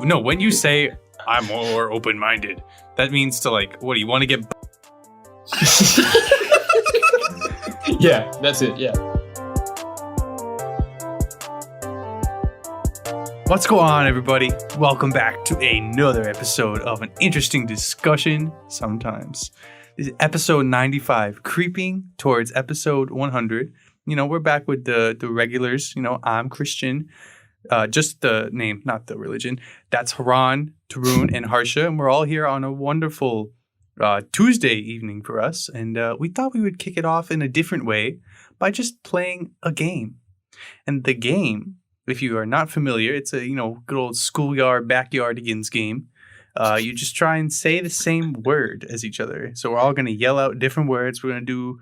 when you say I'm more open-minded, that means to like, what do you want to get? Yeah, that's it. Yeah. What's going on, everybody? Welcome back to another episode of an interesting discussion. Sometimes this is episode 95, creeping towards episode 100. You know, we're back with the regulars. You know, I'm Christian. Just the name, not the religion. That's Haran, Tarun, and Harsha, and we're all here on a wonderful Tuesday evening for us. And we thought we would kick it off in a different way by just playing a game. And the game, if you are not familiar, it's a good old schoolyard backyardigans game. You just try and say the same word as each other. So we're all going to yell out different words. We're going to do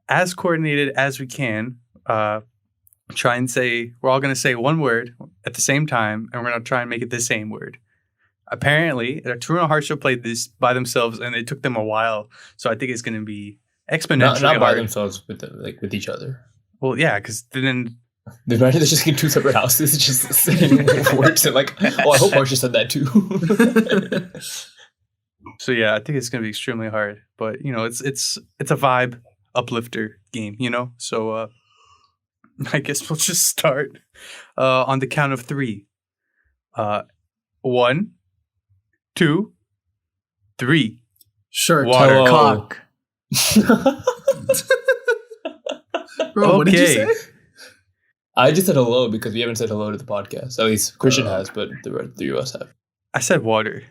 as coordinated as we can. We're all going to say one word at the same time, and we're going to try and make it the same word. Apparently, Tarun and Harsha played this by themselves, and it took them a while. So I think it's going to be exponentially not by hard. themselves, with each other. Well, yeah, because then They're just in two separate houses, just saying words and I hope Harsha said that too. So yeah, I think it's going to be extremely hard. But it's a vibe uplifter game. So I guess we'll just start on the count of 3. 1, 2, 3. Shirt. Water. Hello. Cock. Bro, what did you say? I just said hello because we haven't said hello to the podcast. At least Christian has, but the three of us have. I said water.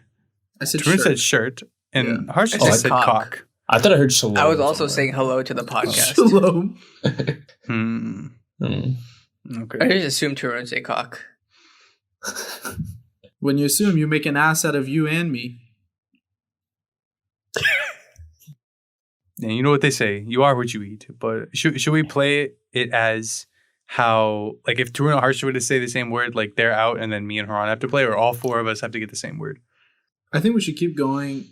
I said Tarun shirt. said shirt, and Harsha I said said cock. cock. I thought I heard shalom. I was also somewhere. saying hello to the podcast. Shalom. Okay. I just assumed Tarun would say cock. When you assume, you make an ass out of you and me. And you know what they say, you are what you eat. But should we play it as how, like, if Tarun and Harsha were to say the same word, like they're out and then me and Haran have to play, or all 4 of us have to get the same word? I think we should keep going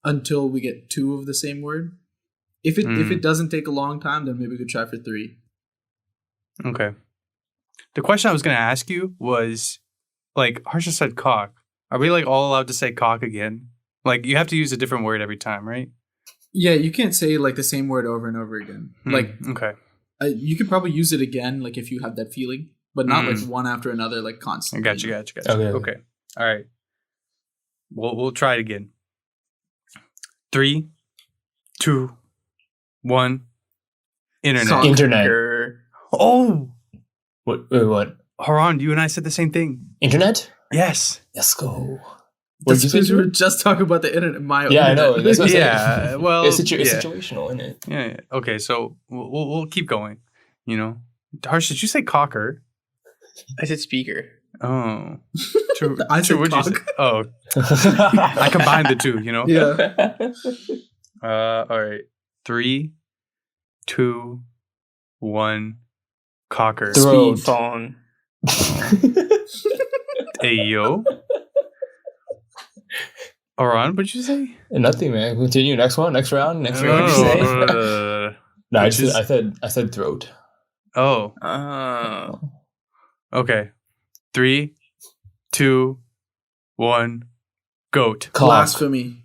until we get 2 of the same word. If it doesn't take a long time, then maybe we could try for 3. Okay. The question I was going to ask you was, like, Harsha said cock. Are we, like, all allowed to say cock again? Like, you have to use a different word every time, right? Yeah, you can't say like the same word over and over again. Like, okay. you could probably use it again, like if you have that feeling, but not like one after another, like constantly. Gotcha. Okay. All right. We'll try it again. 3, 2, 1. Internet. Cock. Internet. Oh, What? Haran, you and I said the same thing. Internet? Yes. Let's go. What That's did you because say? we were just talking about the internet. Yeah, I know. That's what I'm saying. Yeah. Well, It's yeah. situational, isn't it? Yeah. Okay. So we'll keep going. Harsh, did you say cocker? I said speaker. Oh. True. I said what'd you say? cock. Oh, I combined the two. Yeah. All right. 3, 2, 1. Cocker. Throat. Phone. Hey yo. Haran, what'd you say? Nothing, man. Continue. Next one. Next round. Next round. What'd you say? No, which is- I said throat. Oh. Oh. Okay. 3, 2, 1. Goat. Cock. Blasphemy.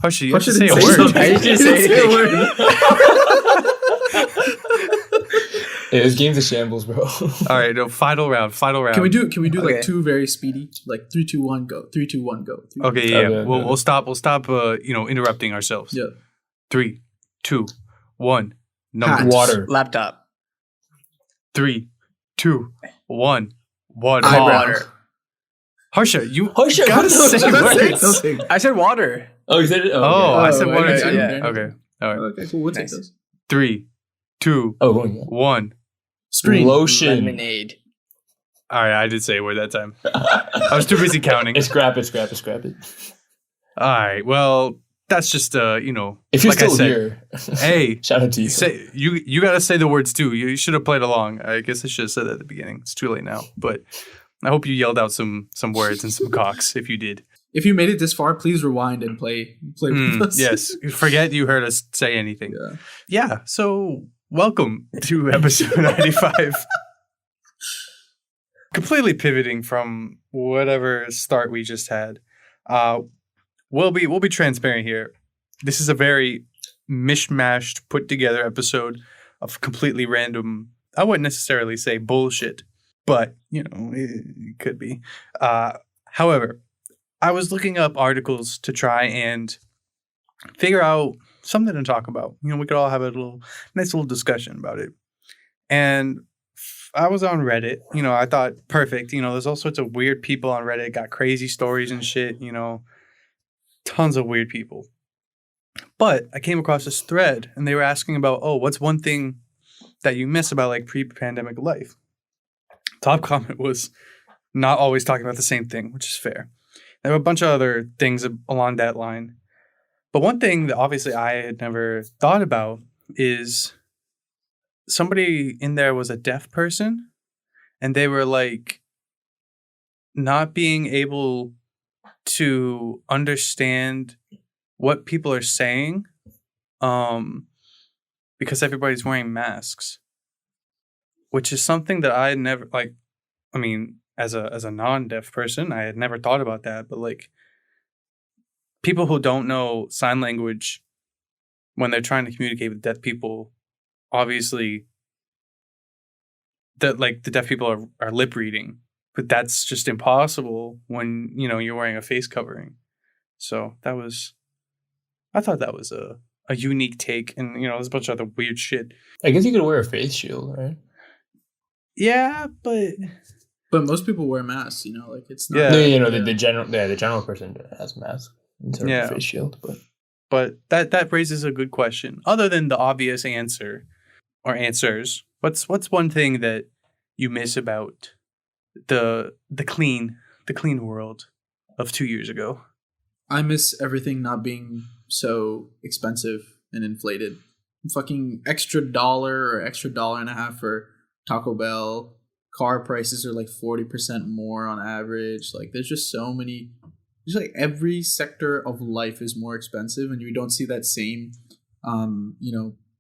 Harsha, you have to Harsha say a didn't word. something. I didn't He say didn't say a anything. word. Yeah, this game's a shambles, bro. All right, no, final round. Can we do Okay. like 2 very speedy? Like 3, 2, 1, go. 3, 2, 1, go. 3, Okay, 2, yeah. Okay, We'll okay. stop. We'll stop. Interrupting ourselves. Yeah. 3, 2, 1. Number. Hat. Water. Laptop. 3, 2, 1. Water. Eyebrow. Water. Harsha, you Harsha, gotta what say the- That's it, words. something. I said water. Oh, you said it? Oh, Oh, I okay. said Oh, water okay, too. yeah. Okay. All right. Okay, cool. We'll take Nice. those. 3, 2, Oh, yeah. 1. Stream. Lotion. Lemonade. All right, I did say a word that time. I was too busy counting. It's scrap it. All right. Well, that's just If you're like I still said, here, hey, shout out to you. say you got to say the words too. You should have played along. I guess I should have said that at the beginning. It's too late now, but I hope you yelled out some words and some cocks if you did. If you made it this far, please rewind and play with us. Yes. Forget you heard us say anything. Yeah. Yeah. So welcome to episode 95. completely pivoting from whatever start we just had. We'll be transparent here. This is a very mishmashed, put together episode of completely random. I wouldn't necessarily say bullshit, but it could be. However, I was looking up articles to try and figure out something to talk about. We could all have a nice little discussion about it. And I was on Reddit. I thought, perfect. There's all sorts of weird people on Reddit, got crazy stories and shit. Tons of weird people. But I came across this thread, and they were asking about, what's one thing that you miss about like pre-pandemic life? Top comment was not always talking about the same thing, which is fair. There were a bunch of other things along that line. But one thing that obviously I had never thought about is somebody in there was a deaf person, and they were like not being able to understand what people are saying because everybody's wearing masks, which is something that I had never as a non-deaf person, I had never thought about that. But like people who don't know sign language when they're trying to communicate with deaf people, obviously the deaf people are lip reading, but that's just impossible when you're wearing a face covering. So I thought that was a unique take, and there's a bunch of other weird shit. I guess you could wear a face shield, right? Yeah, but most people wear masks. It's not. Yeah. No, the general person has a mask instead of a face shield, but that raises a good question. Other than the obvious answer or answers, what's one thing that you miss about the clean world of 2 years ago? I miss everything not being so expensive and inflated. Fucking extra $1 or extra $1.50 for Taco Bell. Car prices are like 40% more on average. Like there's just so many. Just like every sector of life is more expensive, and you don't see that same,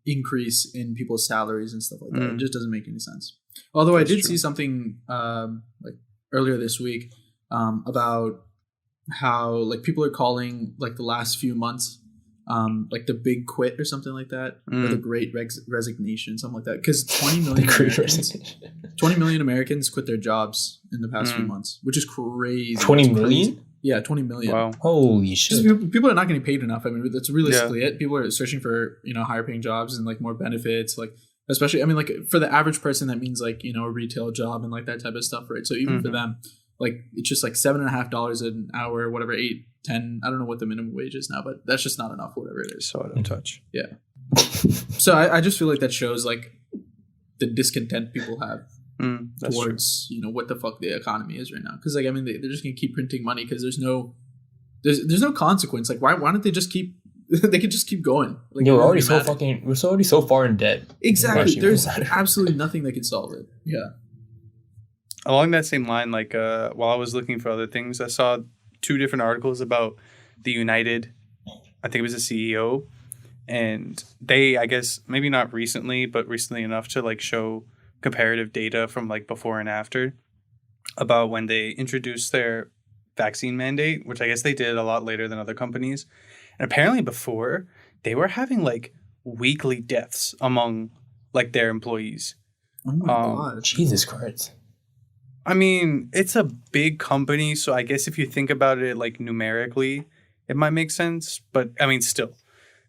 increase in people's salaries and stuff like that. It just doesn't make any sense. Although I did see something like earlier this week about how like people are calling like the last few months like the big quit or something like that, or the great resignation, something like that, because 20 million Americans quit their jobs in the past few months, which is crazy. 20 million? Yeah, 20 million. Wow. Holy shit. People are not getting paid enough. I mean, that's realistically it. People are searching for higher paying jobs and like more benefits, like especially like for the average person that means like a retail job and like that type of stuff, right? So even for them, like it's just like $7.50 an hour, whatever, 8, 10. I don't know what the minimum wage is now, but that's just not enough, whatever it is. So out of touch. Yeah. So I just feel like that shows like the discontent people have towards what the fuck the economy is right now. Because like they're just gonna keep printing money because there's no consequence. Like why don't they just keep? They could just keep going. Like we're already so far in debt. Exactly. There's absolutely nothing that can solve it. Yeah. Along that same line, like while I was looking for other things, I saw 2 different articles about the United. I think it was the CEO, and they, I guess, maybe not recently, but recently enough to like show comparative data from like before and after about when they introduced their vaccine mandate, which I guess they did a lot later than other companies. And apparently before, they were having like weekly deaths among like their employees. Oh my God. Jesus Christ. I mean, it's a big company, so I guess if you think about it like numerically, it might make sense. But I mean, still.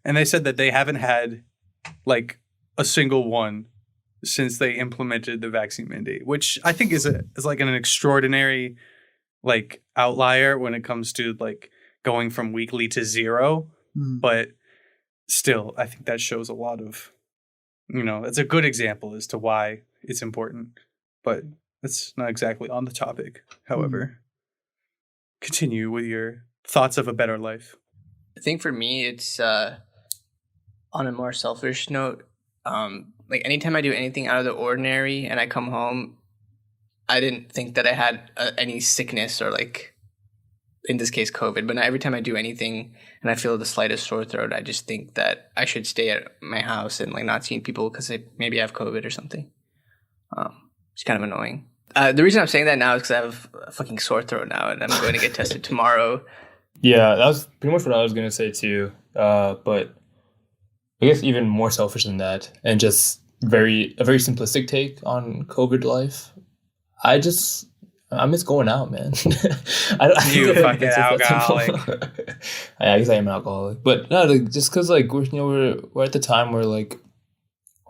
And they said that they haven't had like a single one since they implemented the vaccine mandate, which I think is like an extraordinary like outlier when it comes to like going from weekly to 0. But still, I think that shows a lot of, it's a good example as to why it's important. But that's not exactly on the topic. However, continue with your thoughts of a better life. I think for me, it's on a more selfish note. Like anytime I do anything out of the ordinary and I come home, I didn't think that I had any sickness or like, in this case, COVID. But every time I do anything and I feel the slightest sore throat, I just think that I should stay at my house and like not seeing people because maybe I have COVID or something. It's kind of annoying. The reason I'm saying that now is because I have a fucking sore throat now, and I'm going to get tested tomorrow. Yeah, that was pretty much what I was gonna say too. But I guess even more selfish than that, and just a very simplistic take on COVID life. I miss going out, man. You fucking alcoholic. I guess I am an alcoholic, but no, like, just because like we're at the time where like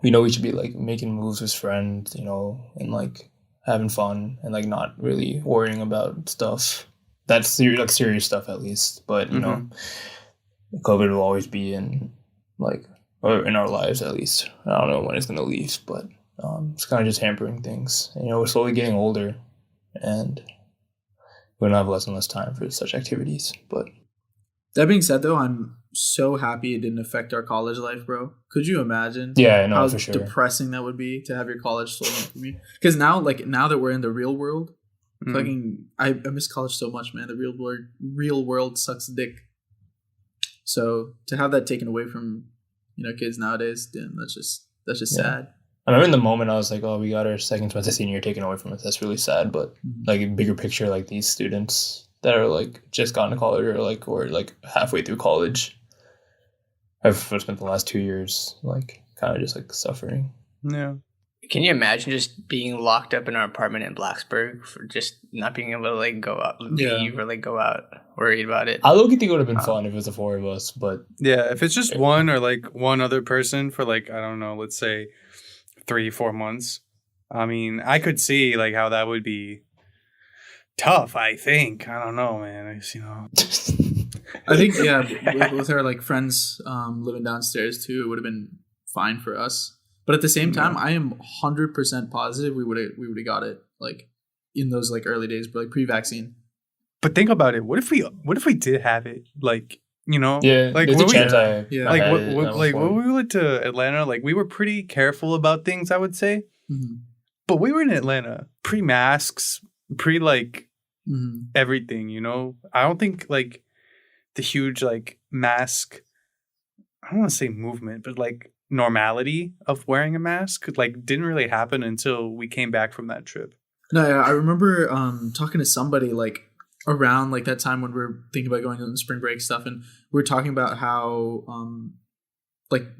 we know we should be like making moves with friends, and like having fun and like not really worrying about stuff. That's serious stuff at least. But COVID will always be in or in our lives at least. I don't know when it's gonna leave, but it's kind of just hampering things. And, we're slowly getting older, and we're gonna have less and less time for such activities. But that being said, though, I'm so happy it didn't affect our college life, bro. Could you imagine? Yeah, no, how for sure. depressing that would be to have your college stolen from you. Because now that we're in the real world, fucking, I miss college so much, man. The real world sucks dick. So to have that taken away from kids nowadays, damn, that's just sad. I remember in the moment I was like, oh, we got our second semester senior year taken away from us. That's really sad. But like a bigger picture, like these students that are like just gone to college or halfway through college, I've spent the last 2 years like kind of just like suffering. Yeah. Can you imagine just being locked up in our apartment in Blacksburg for just not being able to like go out, leave, or like go out, worried about it? I look at think it would have been fun if it was the four of us, but yeah, if it's just one or like one other person for like, I don't know, let's say 3-4 months. I mean, I could see like how that would be tough. I think I don't know, man. I think with our like friends living downstairs too, it would have been fine for us. But at the same time, I am 100% positive we would have got it like in those like early days, but like pre-vaccine. But think about it. What if we did have it? Like, yeah, like there's a chance when we went to Atlanta, like we were pretty careful about things, I would say. Mm-hmm. But we were in Atlanta, pre-masks, everything. I don't think like the huge like mask. I don't want to say movement, but like normality of wearing a mask like didn't really happen until we came back from that trip. No, I remember talking to somebody like around like that time when we were thinking about going on spring break stuff, and we were talking about how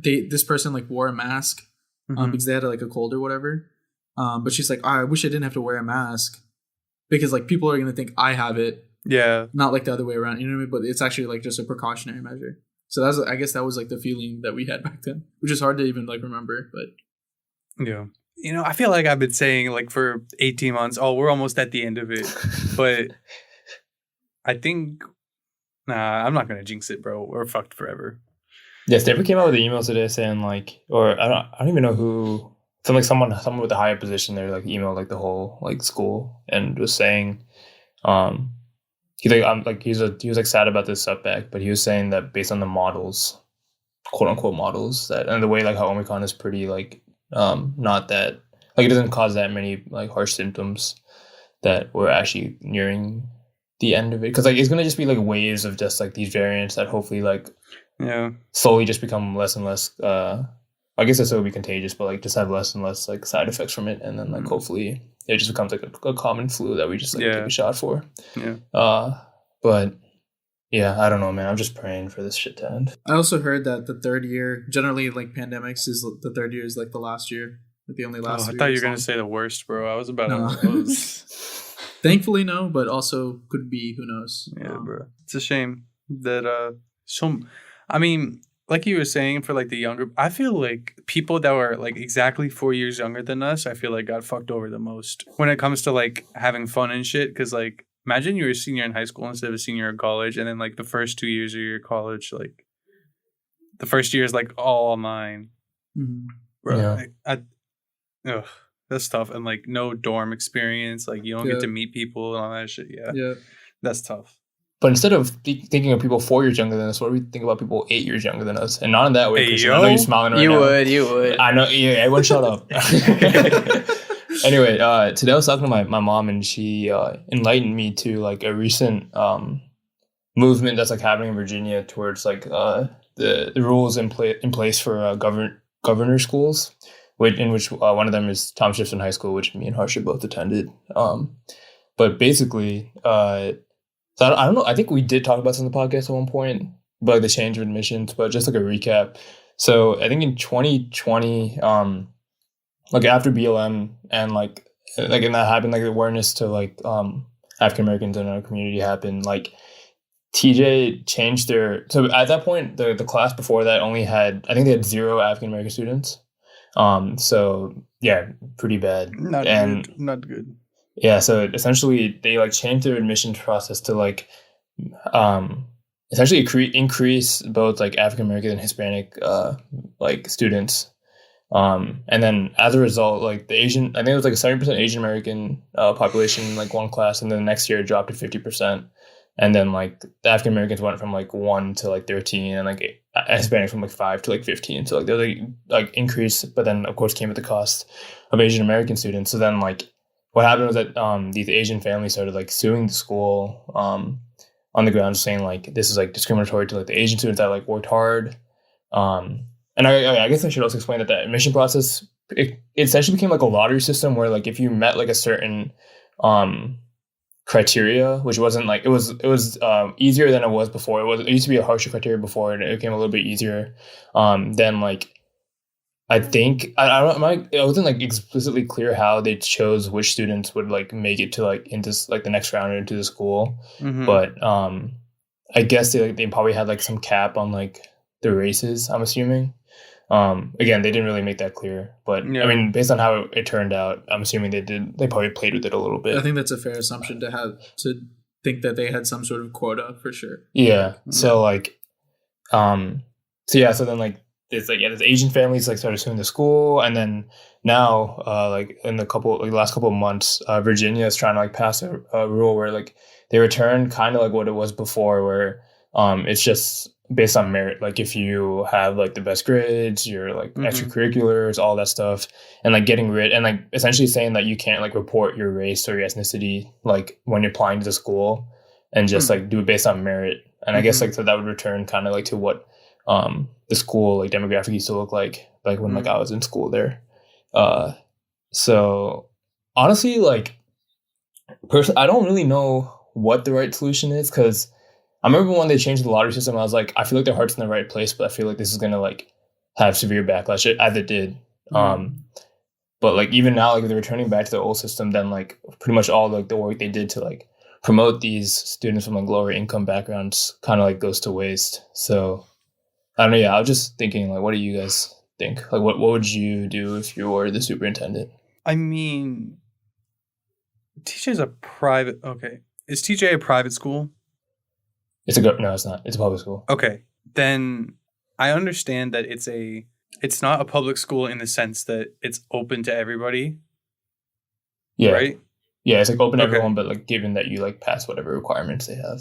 this person like wore a mask because they had like a cold or whatever, but she's like, I wish I didn't have to wear a mask because like people are gonna think I have it, not like the other way around, you know what I mean? But it's actually like just a precautionary measure. So I guess that was like the feeling that we had back then, which is hard to even like remember. But yeah, I feel like I've been saying like for 18 months, oh, we're almost at the end of it. But I think, I'm not gonna jinx it, bro. We're fucked forever. Yes, they ever came out with an email today saying like, or I don't even know who. Someone with a higher position there like emailed like the whole like school and was saying, he was like sad about this setback, but he was saying that based on the models, quote unquote models, that and the way like how Omicron is pretty like not that like it doesn't cause that many like harsh symptoms, that we're actually nearing the end of it, because like it's gonna just be like waves of just like these variants that hopefully like slowly just become less and less. I guess it will be contagious, but like just have less and less like side effects from it, and then like hopefully it just becomes like a common flu that we just like take a shot for. But yeah, I don't know, man. I'm just praying for this shit to end. I also heard that the third year, generally like pandemics, is the third year is like the last year, like the only last. I thought you were gonna say the worst, bro. I was about to. Thankfully, no, but also could be. Who knows? Yeah, bro. It's a shame that I mean, like you were saying, for like the younger, I feel like people that were like exactly 4 years younger than us, I feel like got fucked over the most when it comes to like having fun and shit. Because like, imagine you were a senior in high school instead of a senior in college, and then like the first 2 years of your college, like the first year is like all online, bro. Yeah. That's tough, and like no dorm experience, like you don't get to meet people and all that shit. Yeah, that's tough. But instead of thinking of people 4 years younger than us, what do we think about people 8 years younger than us? And not in that way, Christian. I know you're smiling right now. You would. I know. Yeah, everyone shut up. Anyway, today I was talking to my mom, and she enlightened me to like a recent movement that's like happening in Virginia towards like the rules in place for governor schools, which one of them is Thomas Jefferson High School, which me and Harsha both attended. But basically, so I don't know. I think we did talk about this on the podcast at one point, but like the change of admissions. But just like a recap. So I think in 2020, like after BLM and like and that happened, like the awareness to like African Americans in our community happened. Like TJ changed their. So at that point, the class before that only had, I think they had 0 African American students. So yeah, pretty bad. Not good. Yeah, so essentially they like changed their admissions process to like essentially increase both like African American and Hispanic like students. And then as a result, like the Asian, I think it was like a 70% Asian American population in like one class, and then the next year it dropped to 50%. And then like the African Americans went from like 1 to like 13, and like Hispanic from like 5 to like 15. So like there was like increase, but then of course came at the cost of Asian American students. So then like what happened was that these Asian families started like suing the school on the ground, saying like this is like discriminatory to like the Asian students that like worked hard. And I guess I should also explain that the admission process, it essentially became like a lottery system where like if you met like a certain criteria, which wasn't like it was easier than it was before. It used to be a harsher criteria before, and it became a little bit easier. Then like I think it wasn't like explicitly clear how they chose which students would like make it to like into like the next round or into the school, but I guess they probably had like some cap on like the races, I'm assuming. Again, they didn't really make that clear, but yeah. I mean, based on how it turned out, I'm assuming they probably played with it a little bit. I think that's a fair assumption to think that they had some sort of quota for sure. Yeah. So like, so then like it's like, there's Asian families like started suing the school, and then now like in the last couple of months, Virginia is trying to like pass a rule where like they return kind of like what it was before, where it's just based on merit. Like if you have like the best grades, your like extracurriculars, all that stuff, and like getting rid and like essentially saying that you can't like report your race or your ethnicity like when you're applying to the school, and just like do it based on merit. And I guess like so that would return kind of like to what the school like demographic used to look like when like I was in school there. So honestly, like personally, I don't really know what the right solution is, because I remember when they changed the lottery system, I was like, I feel like their heart's in the right place, but I feel like this is gonna like have severe backlash, as it did. But like even now, like if they're returning back to the old system, then like pretty much all like the work they did to like promote these students from like lower income backgrounds kind of like goes to waste. So I don't know. Yeah, I was just thinking, like, what do you guys think? Like, what would you do if you were the superintendent? I mean, TJ's a private. Okay, is TJ a private school? No, it's not. It's a public school. Okay, then I understand that it's not a public school in the sense that it's open to everybody. Yeah. Right? Yeah, it's like open to everyone, but like given that you like pass whatever requirements they have.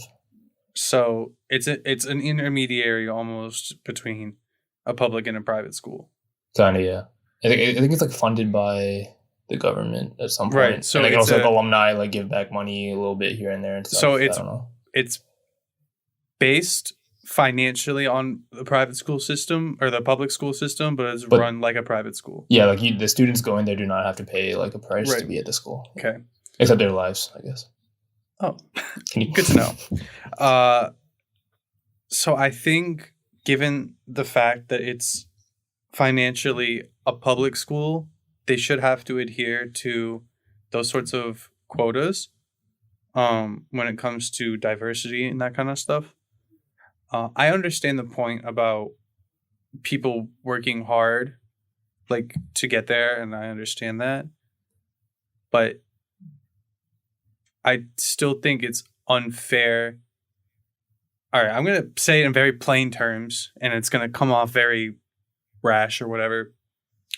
So it's an intermediary almost between a public and a private school. Kind of, yeah. I think it's like funded by the government at some point. Right. So and also like alumni like give back money a little bit here and there and stuff. So it's based financially on the private school system or the public school system, but it's run like a private school. Yeah, like the students going there do not have to pay like a price to be at the school. Okay. Except their lives, I guess. Oh, good to know. So I think given the fact that it's financially a public school, they should have to adhere to those sorts of quotas when it comes to diversity and that kind of stuff. I understand the point about people working hard, like, to get there, and I understand that. But I still think it's unfair. All right, I'm going to say it in very plain terms, and it's going to come off very rash or whatever.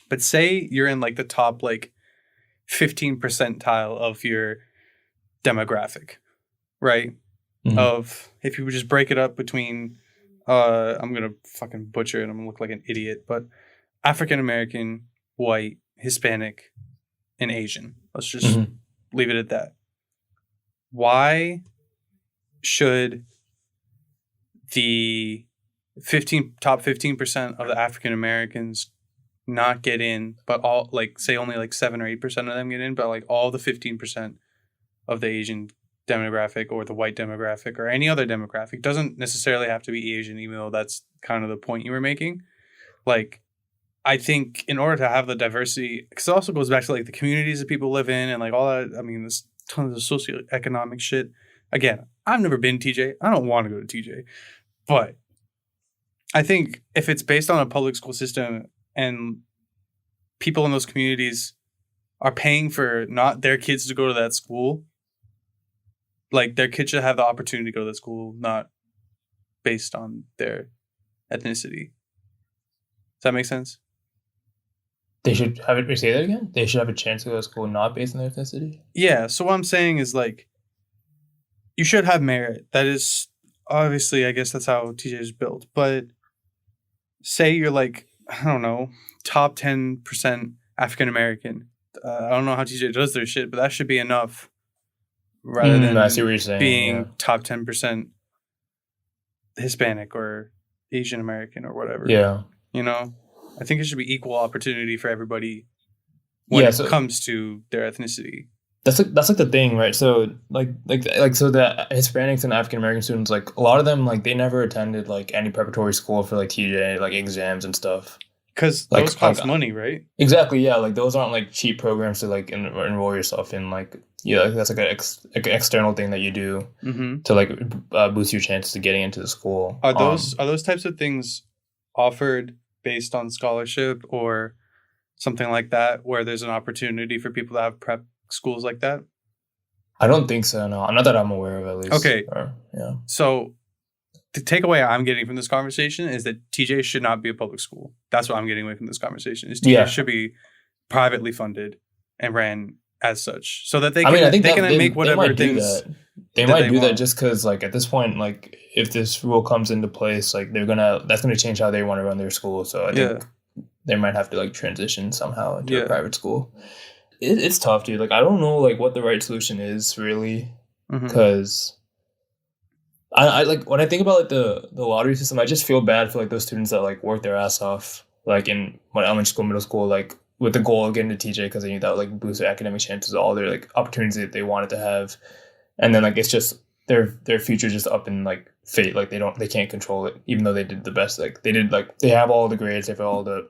But say you're in, like, the top, like, 15 percentile of your demographic, right? Of, if you would just break it up between, I'm going to fucking butcher it, I'm going to look like an idiot, but African American, white, Hispanic, and Asian. Let's just leave it at that. Why should the top 15% of the African Americans not get in, but all like say only like 7 or 8% of them get in, but like all the 15% of the Asian demographic or the white demographic or any other demographic, doesn't necessarily have to be Asian, even though that's kind of the point you were making. Like, I think in order to have the diversity, because it also goes back to like the communities that people live in and like all that. I mean, there's tons of socioeconomic shit. Again, I've never been to TJ. I don't want to go to TJ, but I think if it's based on a public school system and people in those communities are paying for not their kids to go to that school, like their kids should have the opportunity to go to that school, not based on their ethnicity. Does that make sense? They should have it. Say that again. They should have a chance to go to school not based on their ethnicity. Yeah. So what I'm saying is like, you should have merit. That is obviously, I guess that's how TJ is built. But say you're like, I don't know, top 10% African American. I don't know how TJ does their shit, but that should be enough. Rather than I see what you're saying, being top 10% Hispanic or Asian American or whatever. Yeah. You know, I think it should be equal opportunity for everybody when it comes to their ethnicity. That's like the thing, right? So like so the Hispanics and African American students, like a lot of them, like they never attended like any preparatory school for like TJ, like exams and stuff. Because like, those cost money, right? Exactly, yeah. Like those aren't like cheap programs to like enroll yourself in. Like like that's like an external thing that you do to like boost your chances of getting into the school. Are those types of things offered based on scholarship or something like that, where there's an opportunity for people to have prep schools like that? I don't think so. No, not that I'm aware of, at least. Okay. Yeah. So the takeaway I'm getting from this conversation is that TJ should not be a public school. That's what I'm getting away from this conversation. Is TJ should be privately funded and ran as such, so that they can, I think they can make whatever things. They might do that just because, like, at this point, like, if this rule comes into place, like, that's gonna change how they want to run their school. So I think they might have to like transition somehow into a private school. It's tough, dude. Like, I don't know, like, what the right solution is really, because I like when I think about like the lottery system, I just feel bad for like those students that like work their ass off, like in elementary school, middle school, like with the goal of getting to TJ because they knew that would like boost their academic chances, all their like opportunities that they wanted to have, and then like it's just their future just up in like fate. Like they can't control it, even though they did the best. Like they have all the grades, they have all the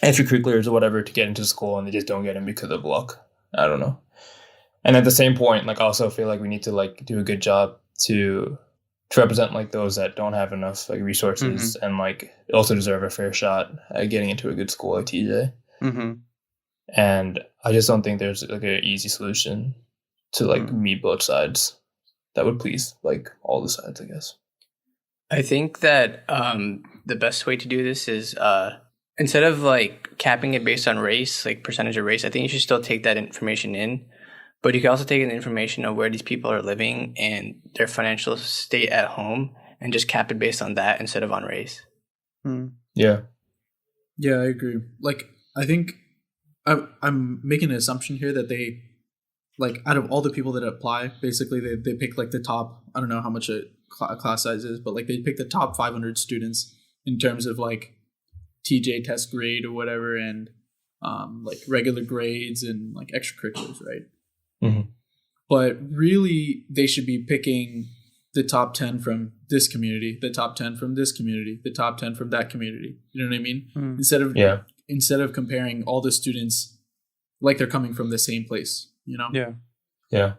extracurriculars or whatever to get into school, and they just don't get in because of luck. I don't know. And at the same point, like I also feel like we need to like do a good job to represent like those that don't have enough like resources and like also deserve a fair shot at getting into a good school like TJ. And I just don't think there's like an easy solution to like meet both sides that would please like all the sides, I guess. I think that the best way to do this is instead of like capping it based on race, like percentage of race, I think you should still take that information in. But you can also take in the information of where these people are living and their financial state at home and just cap it based on that instead of on race. Yeah. Yeah, I agree. Like, I think I'm making an assumption here that they, like, out of all the people that apply, basically they pick like the top, I don't know how much a class size is, but like they pick the top 500 students in terms of like TJ test grade or whatever, and like regular grades and like extracurriculars, right? But really, they should be picking the top 10 from this community, the top 10 from this community, the top 10 from that community. You know what I mean? Instead of comparing all the students like they're coming from the same place, you know? Yeah.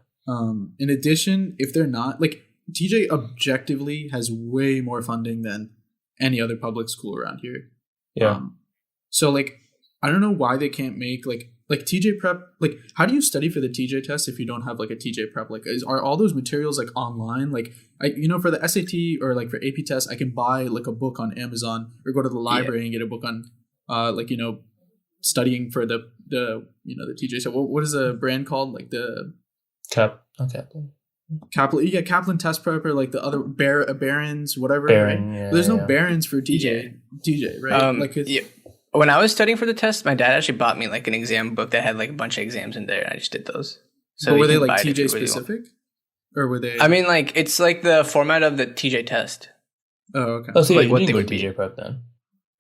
In addition, if they're not, like, TJ objectively has way more funding than any other public school around here. So like, I don't know why they can't make like TJ prep. Like, how do you study for the TJ test if you don't have like a TJ prep? Like, are all those materials like online? Like, for the SAT or like for AP tests, I can buy like a book on Amazon or go to the library and get a book on studying for the TJ. So what is the brand called? Like the Kaplan. Kaplan test prep, or like the other Barron's, whatever. Barron, right? There's no Barron's for TJ, right? When I was studying for the test, my dad actually bought me like an exam book that had like a bunch of exams in there, and I just did those. So were they like TJ specific, or were they? I mean, like it's like the format of the TJ test. Oh, okay. Oh, so like what they would be TJ prep then?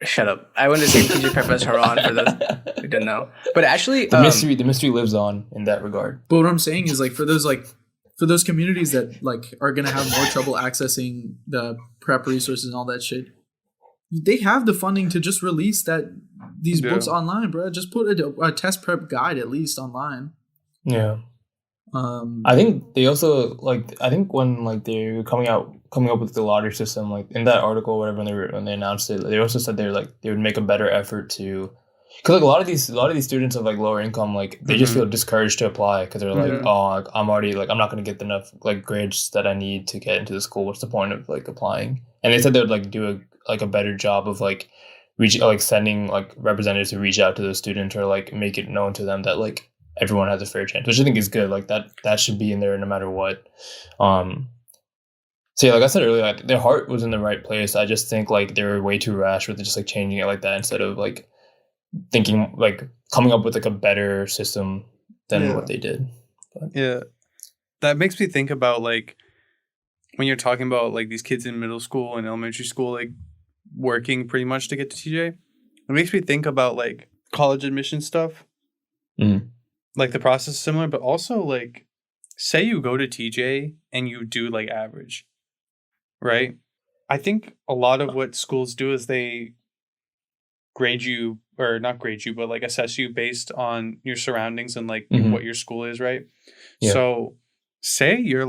Shut up. I went to the same teacher prep as Haran for those who don't know. But actually, the mystery lives on in that regard. But what I'm saying is for those communities that are gonna have more trouble accessing the prep resources and all that shit, they have the funding to just release these books online, bro. Just put a test prep guide at least online. Yeah. I think they also I think when they're coming up with the lottery system, in that article or whatever, when they announced it, they also said they would make a better effort to, because a lot of these students of lower income, they just feel discouraged to apply because they're oh, I'm already I'm not going to get enough grades that I need to get into the school. What's the point of applying? And they said they would do a better job of sending representatives to reach out to the students or make it known to them that everyone has a fair chance, which I think is good. That should be in there no matter what. So yeah, like I said earlier, their heart was in the right place. I just think they were way too rash with just changing it like that instead of thinking coming up with a better system than what they did. But. Yeah, that makes me think about when you're talking about these kids in middle school and elementary school working pretty much to get to TJ. It makes me think about college admission stuff. Mm. The process is similar, but also say you go to TJ and you do average, right? I think a lot of what schools do is they grade you, or not grade you, but assess you based on your surroundings and what your school is, right? Yeah. So say you're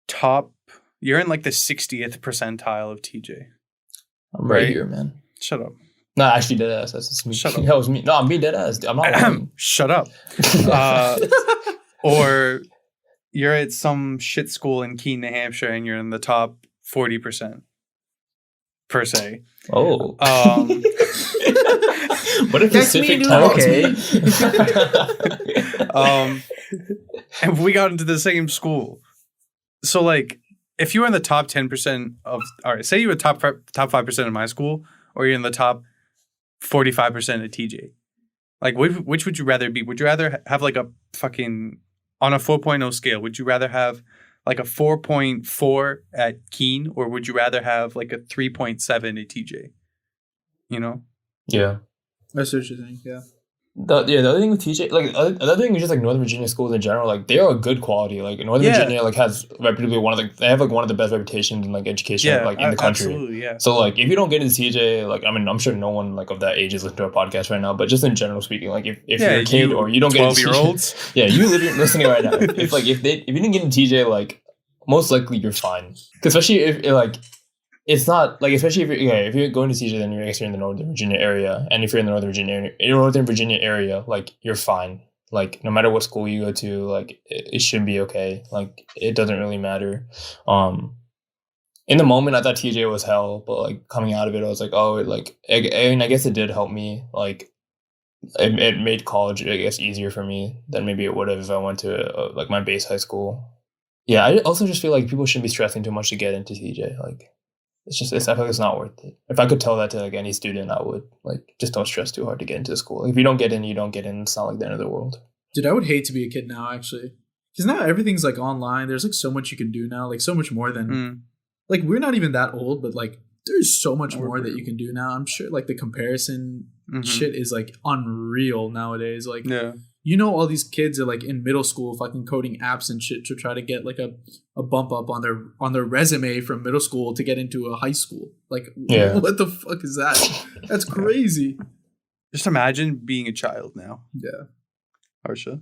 top, you're in the 60th percentile of TJ. I'm right here, man. Shut up. No, actually, dead ass. That's me. Shut up. That was me. No, I'm being dead ass. I'm not. Shut up. Or you're at some shit school in Keene, New Hampshire, and you're in the top 40% per se. Oh. What a That's specific me, talk. Okay. And we got into the same school. So if you were in the top 10% of, all right, say you were top 5% of my school, or you're in the top 45% of TJ. Which would you rather be? Would you rather have a fucking, on a 4.0 scale, would you rather have a 4.4 at Keene, or would you rather have a 3.7 at TJ? You know? Yeah. That's what you think, yeah. The other thing with TJ, another thing is just Northern Virginia schools in general, they are a good quality. Northern Virginia has reputably they have one of the best reputations in education in the country. Absolutely, yeah. So if you don't get into TJ, I mean, I'm sure no one of that age is listening to our podcast right now, but just in general speaking, if you're a kid or you don't get into 12-year-olds, yeah, you literally listening right now. If you didn't get into TJ, most likely you're fine. Especially if it's not especially if you're going to TJ, then you're in the Northern Virginia area, and if you're in the Northern Virginia area, you're fine. No matter what school you go to, it should be okay. It doesn't really matter. In the moment, I thought TJ was hell, but coming out of it, I was I guess it did help me. It made college, I guess, easier for me than maybe it would have if I went to my base high school. Yeah, I also just feel people shouldn't be stressing too much to get into TJ. I feel like it's not worth it. If I could tell that to any student, I would just don't stress too hard to get into school. If you don't get in, you don't get in. It's not the end of the world. Dude, I would hate to be a kid now, actually, because now everything's online. There's so much you can do now, so much more than we're not even that old, but there's so much more that you can do now. I'm sure the comparison shit is unreal nowadays. Yeah. All these kids are in middle school fucking coding apps and shit to try to get a bump up on their resume from middle school to get into a high school. What the fuck is that? That's crazy. Just imagine being a child now. Yeah. Harsha.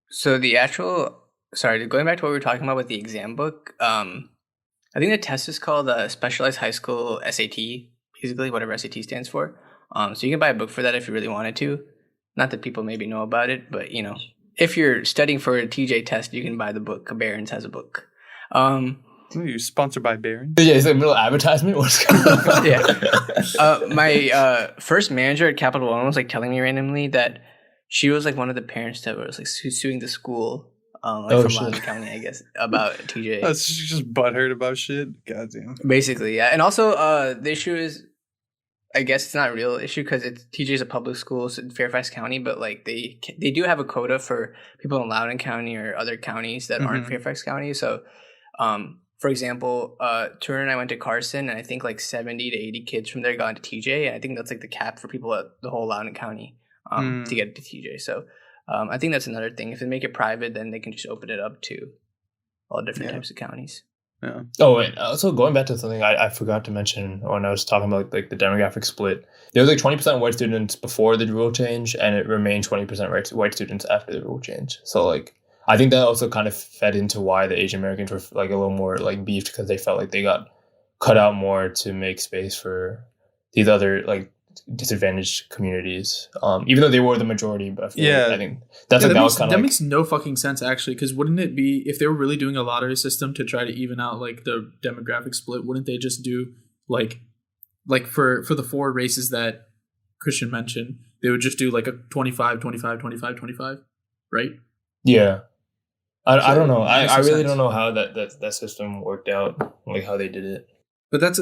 So going back to what we were talking about with the exam book, I think the test is called Specialized High School SAT, basically whatever SAT stands for. So you can buy a book for that if you really wanted to. Not that people maybe know about it, but if you're studying for a TJ test, you can buy the book. Barron's has a book. You're sponsored by Barron's? Yeah, is it a middle advertisement? What's going on? Yeah. My first manager at Capital One was telling me randomly that she was one of the parents that was suing the school, from Loudoun County, I guess, about TJ. Oh, she's just butthurt about shit. Goddamn. Basically, yeah. And also, the issue is, I guess it's not a real issue because TJ is a public school in Fairfax County, but they do have a quota for people in Loudoun County or other counties that aren't Fairfax County. So for example, Turner and I went to Carson, and I think like 70 to 80 kids from there got into TJ, and I think that's like the cap for people at the whole Loudoun County to get into TJ. So I think that's another thing. If they make it private, then they can just open it up to all different types of counties. Yeah. Oh, and also going back to something I forgot to mention when I was talking about like the demographic split. There was like 20% white students before the rule change, and it remained 20% white students after the rule change. So like, I think that also kind of fed into why the Asian Americans were like a little more like beefed, because they felt like they got cut out more to make space for these other like disadvantaged communities. Even though they were the majority, but I think that's like that was kind of that makes no fucking sense actually. Because wouldn't it be, if they were really doing a lottery system to try to even out like the demographic split, wouldn't they just do like for the 4 races that Christian mentioned, they would just do like a 25, 25, 25, 25, right? Yeah. I don't know. I really sense. don't know how that system worked out, like how they did it. But that's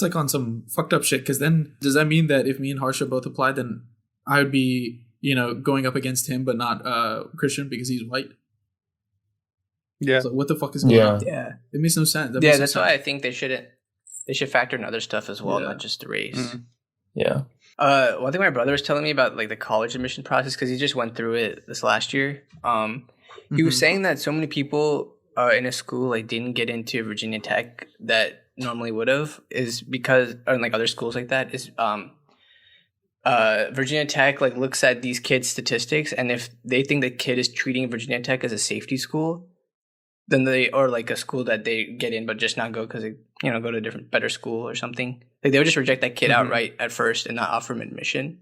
like on some fucked up shit. Because then does that mean that if me and Harsha both applied, then I would be, you know, going up against him, but not Christian because he's white? Yeah. So what the fuck is going on? Yeah. It makes no sense. That's why I think they should factor in other stuff as well, not just the race. Mm-hmm. Yeah. One thing my brother was telling me about like the college admission process, because he just went through it this last year. He was saying that so many people in a school like didn't get into Virginia Tech that normally would have, is because, or like other schools like that, is Virginia Tech like looks at these kids' statistics, and if they think the kid is treating Virginia Tech as a safety school, then they, or like a school that they get in but just not go because they, you know, go to a different better school or something, like they would just reject that kid outright at first and not offer him admission.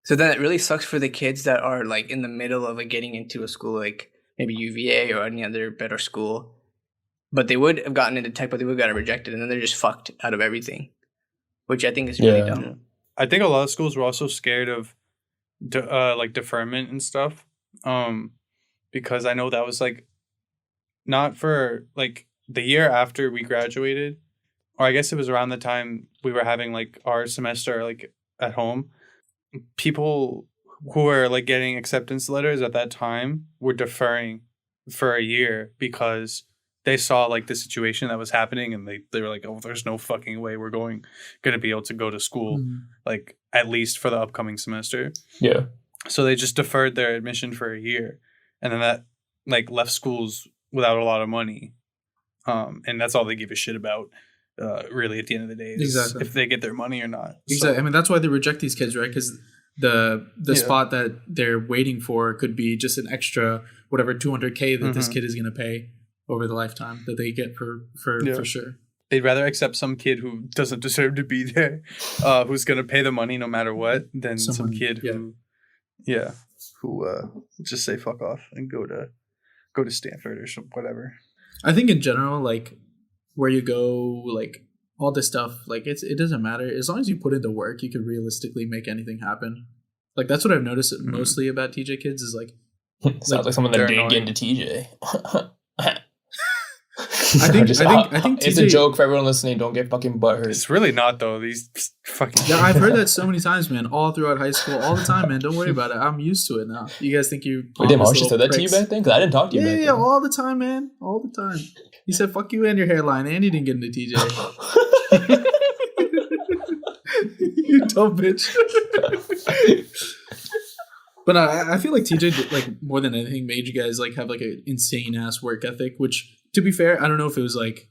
So then it really sucks for the kids that are like in the middle of like getting into a school like maybe UVA or any other better school, but they would have gotten into Tech, but they would have gotten rejected, and then they're just fucked out of everything, which I think is really dumb. I think a lot of schools were also scared of like deferment and stuff, because I know that was like not for like the year after we graduated, or I guess it was around the time we were having like our semester like at home. People who were like getting acceptance letters at that time were deferring for a year because they saw like the situation that was happening, and they were like, oh, there's no fucking way we're going to be able to go to school like at least for the upcoming semester. Yeah. So they just deferred their admission for a year, and then that like left schools without a lot of money. And that's all they give a shit about. Really, at the end of the day, is if they get their money or not. Exactly. So, I mean, that's why they reject these kids, right? Because the spot that they're waiting for could be just an extra whatever $200K that this kid is going to pay over the lifetime that they get for sure. They'd rather accept some kid who doesn't deserve to be there, who's going to pay the money no matter what, than some kid who just say fuck off and go to Stanford or whatever. I think in general, like, where you go, like all this stuff, like it doesn't matter as long as you put in the work. You can realistically make anything happen. Like that's what I've noticed mostly about TJ kids is like sounds like someone that didn't get into TJ. I think TJ, it's a joke for everyone listening. Don't get fucking butthurt. It's really not though. These fucking I've heard that so many times, man. All throughout high school, all the time, man. Don't worry about it. I'm used to it now. You guys think you? Damn, Harsha said that to you back then? Because I didn't talk to you back then. Yeah, all the time, man. All the time. He said, "Fuck you and your hairline," and you didn't get into TJ. You dumb bitch. But I feel like TJ, like more than anything, made you guys like have like an insane ass work ethic. Which, to be fair, I don't know if it was like,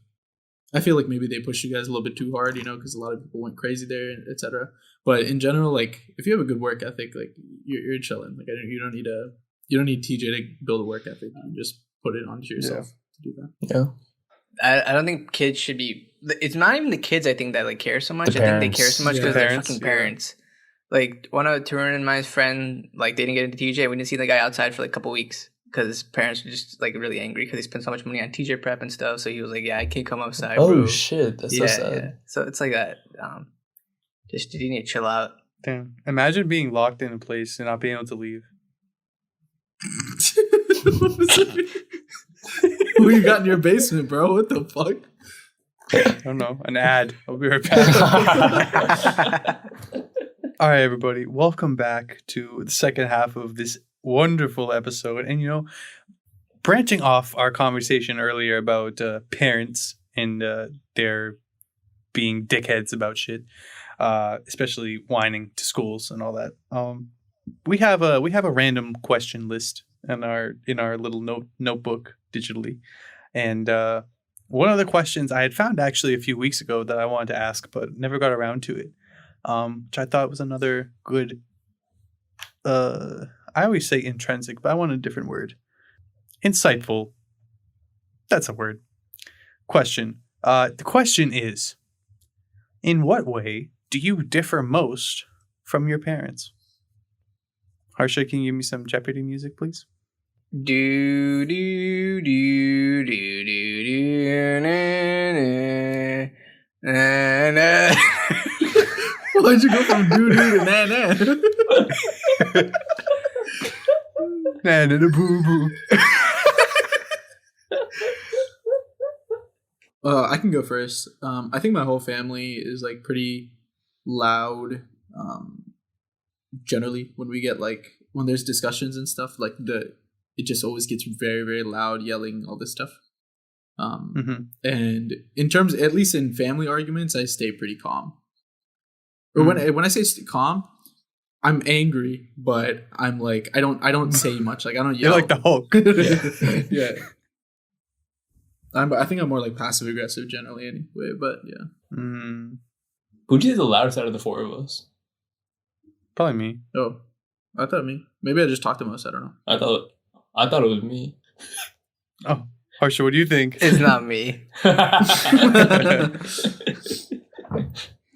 I feel like maybe they pushed you guys a little bit too hard, you know, because a lot of people went crazy there, etc. But in general, like if you have a good work ethic, like you're chilling. Like you don't need TJ to build a work ethic. You just put it onto yourself to do that. Yeah. I don't think kids should be. It's not even the kids. I think that like care so much. I think they care so much because they're fucking parents. Like one of Tarun and my friend, like they didn't get into TJ. We didn't see the guy outside for like a couple weeks because his parents were just like really angry because he spent so much money on TJ prep and stuff. So he was like, "Yeah, I can't come outside." Oh bro. Shit, that's so sad. Yeah. So it's like that. Just you need to chill out. Damn! Imagine being locked in a place and not being able to leave. Who you got in your basement, bro? What the fuck? I don't know. An ad. I'll be right back. All right, everybody. Welcome back to the second half of this wonderful episode. And, you know, branching off our conversation earlier about parents and their being dickheads about shit, especially whining to schools and all that. We have a random question list in our little notebook digitally, and one of the questions I had found actually a few weeks ago that I wanted to ask but never got around to it, which I thought was another good. I always say intrinsic, but I want a different word. Insightful. That's a word. Question. The question is, in what way do you differ most from your parents? Harsha, can you give me some Jeopardy music, please? Do do do do do do na na na. Why'd you go from doo doo to na na? Na na na boo boo. I can go first. I think my whole family is like pretty loud. Generally, when we get like when there's discussions and stuff, like it just always gets very very loud, yelling, all this stuff. And in terms, at least in family arguments, I stay pretty calm. Or when I say calm, I'm angry, but I'm like I don't say much. Like I don't yell. You're like the Hulk. Yeah. I think I'm more like passive aggressive generally anyway, but yeah. Who'd you say the loudest out of the four of us? Probably me. Oh, I thought me. Maybe I just talked the most. I don't know. I thought it was me. Oh, Harsha, what do you think? It's not me.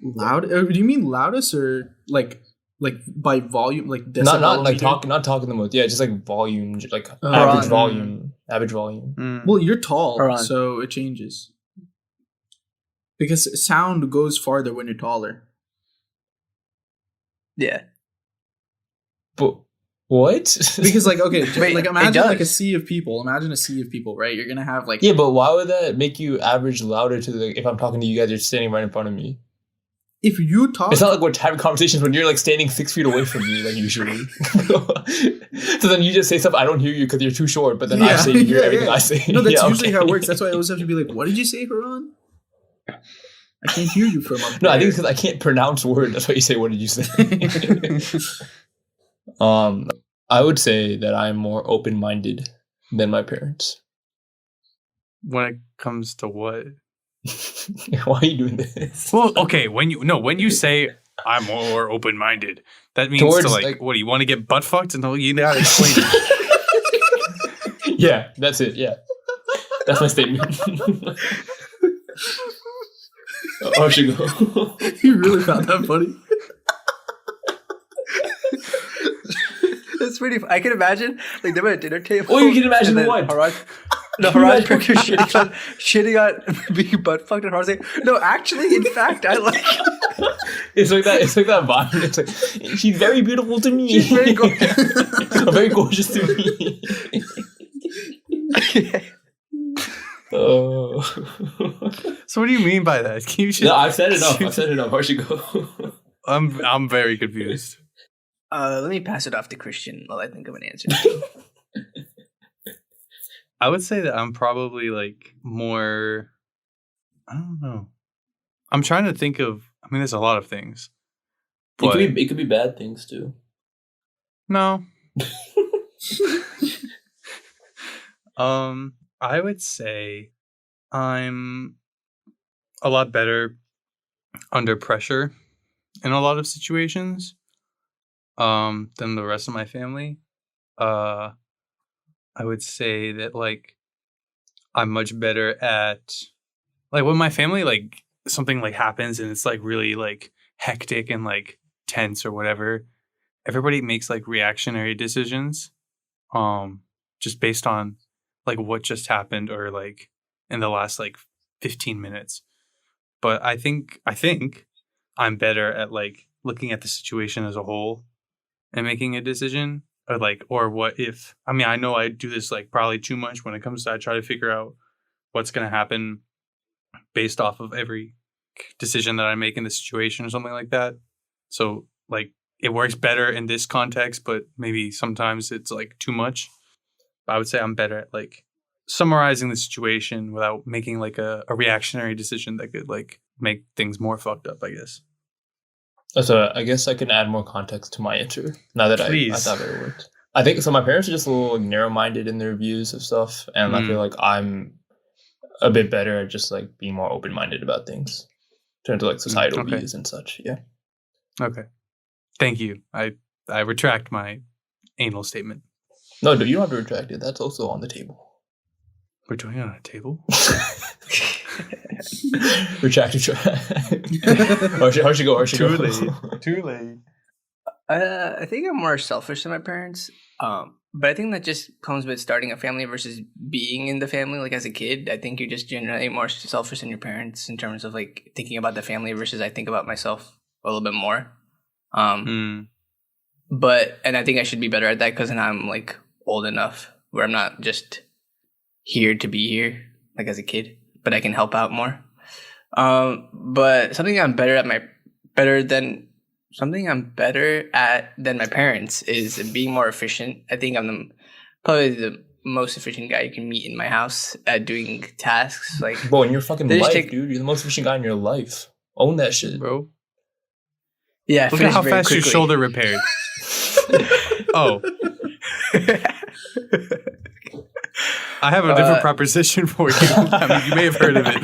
Loud? Do you mean loudest or like by volume, like decibel not like meter? not talking the most. Yeah, just like volume, like Around- average volume. Well, you're tall, Around. so it changes. Because sound goes farther when you're taller. Yeah. But what? Because like okay, Wait, like it imagine does. like a sea of people. Imagine a sea of people, right? You're gonna have like Yeah, but why would that make you average louder to the if I'm talking to you guys, you're standing right in front of me? if you talk. It's not like we're having conversations when you're like standing 6 feet away from me, like usually. So then you just say stuff, I don't hear you because you're too short, but then I say you hear everything I say. No, that's Yeah, usually okay. how it works. That's why I always have to be like, "What did you say, Haran? I can't hear you from up No, I there." think it's because I can't pronounce words. That's why you say, what did you say? I would say that I'm more open-minded than my parents. When it comes to what? Why are you doing this? Well, okay, when you say I'm more open-minded, that means Towards, to like, like- what do you want to get butt fucked? No, you gotta explain it. Yeah, that's it. Yeah. That's my statement. Oh, I should go. You really found that funny. It's pretty. I can imagine like they were at a dinner table. Oh, you can imagine and then what? Haraj shitting on being butt fucked, and Haraj saying, "No, actually, in fact, I like." It's like that. It's like that vibe. It's like she's very beautiful to me. She's very gorgeous. Very gorgeous to me. Oh. So what do you mean by that? Can you just, No, I've said enough. Where should go? I'm very confused. Let me pass it off to Christian while I think of an answer. I would say that I'm probably like more. I don't know. I'm trying to think of. I mean, there's a lot of things. But It could be bad things too. no. I would say I'm a lot better under pressure in a lot of situations than the rest of my family. I would say that like I'm much better at like when my family like something like happens and it's like really like hectic and like tense or whatever. Everybody makes like reactionary decisions just based on like what just happened or like in the last like 15 minutes. But I think I'm better at like looking at the situation as a whole and making a decision or what if. I mean, I know I do this like probably too much when it comes to I try to figure out what's going to happen based off of every decision that I make in the situation or something like that. So like it works better in this context, but maybe sometimes it's like too much. I would say I'm better at like summarizing the situation without making like a reactionary decision that could like make things more fucked up, I guess. So I guess I can add more context to my answer now that I thought that it worked. I think so. My parents are just a little like, narrow-minded in their views of stuff, and I feel like I'm a bit better at just like being more open-minded about things in terms of like societal views and such. Yeah. Okay. Thank you. I retract my anal statement. No, you don't have to retract it. That's also on the table. We're doing it on a table? Retract. Or should go. Too late. I think I'm more selfish than my parents. But I think that just comes with starting a family versus being in the family. Like as a kid, I think you're just generally more selfish than your parents in terms of like thinking about the family versus I think about myself a little bit more. But and I think I should be better at that because now I'm like old enough where I'm not just here to be here like as a kid, but I can help out more. But something I'm better at than my parents is being more efficient. I think I'm probably the most efficient guy you can meet in my house at doing tasks. Like, bro, in your fucking life, dude, you're the most efficient guy in your life. Own that shit, bro. Yeah, look at how fast your shoulder repaired. Oh. I have a different proposition for you. I mean, you may have heard of it.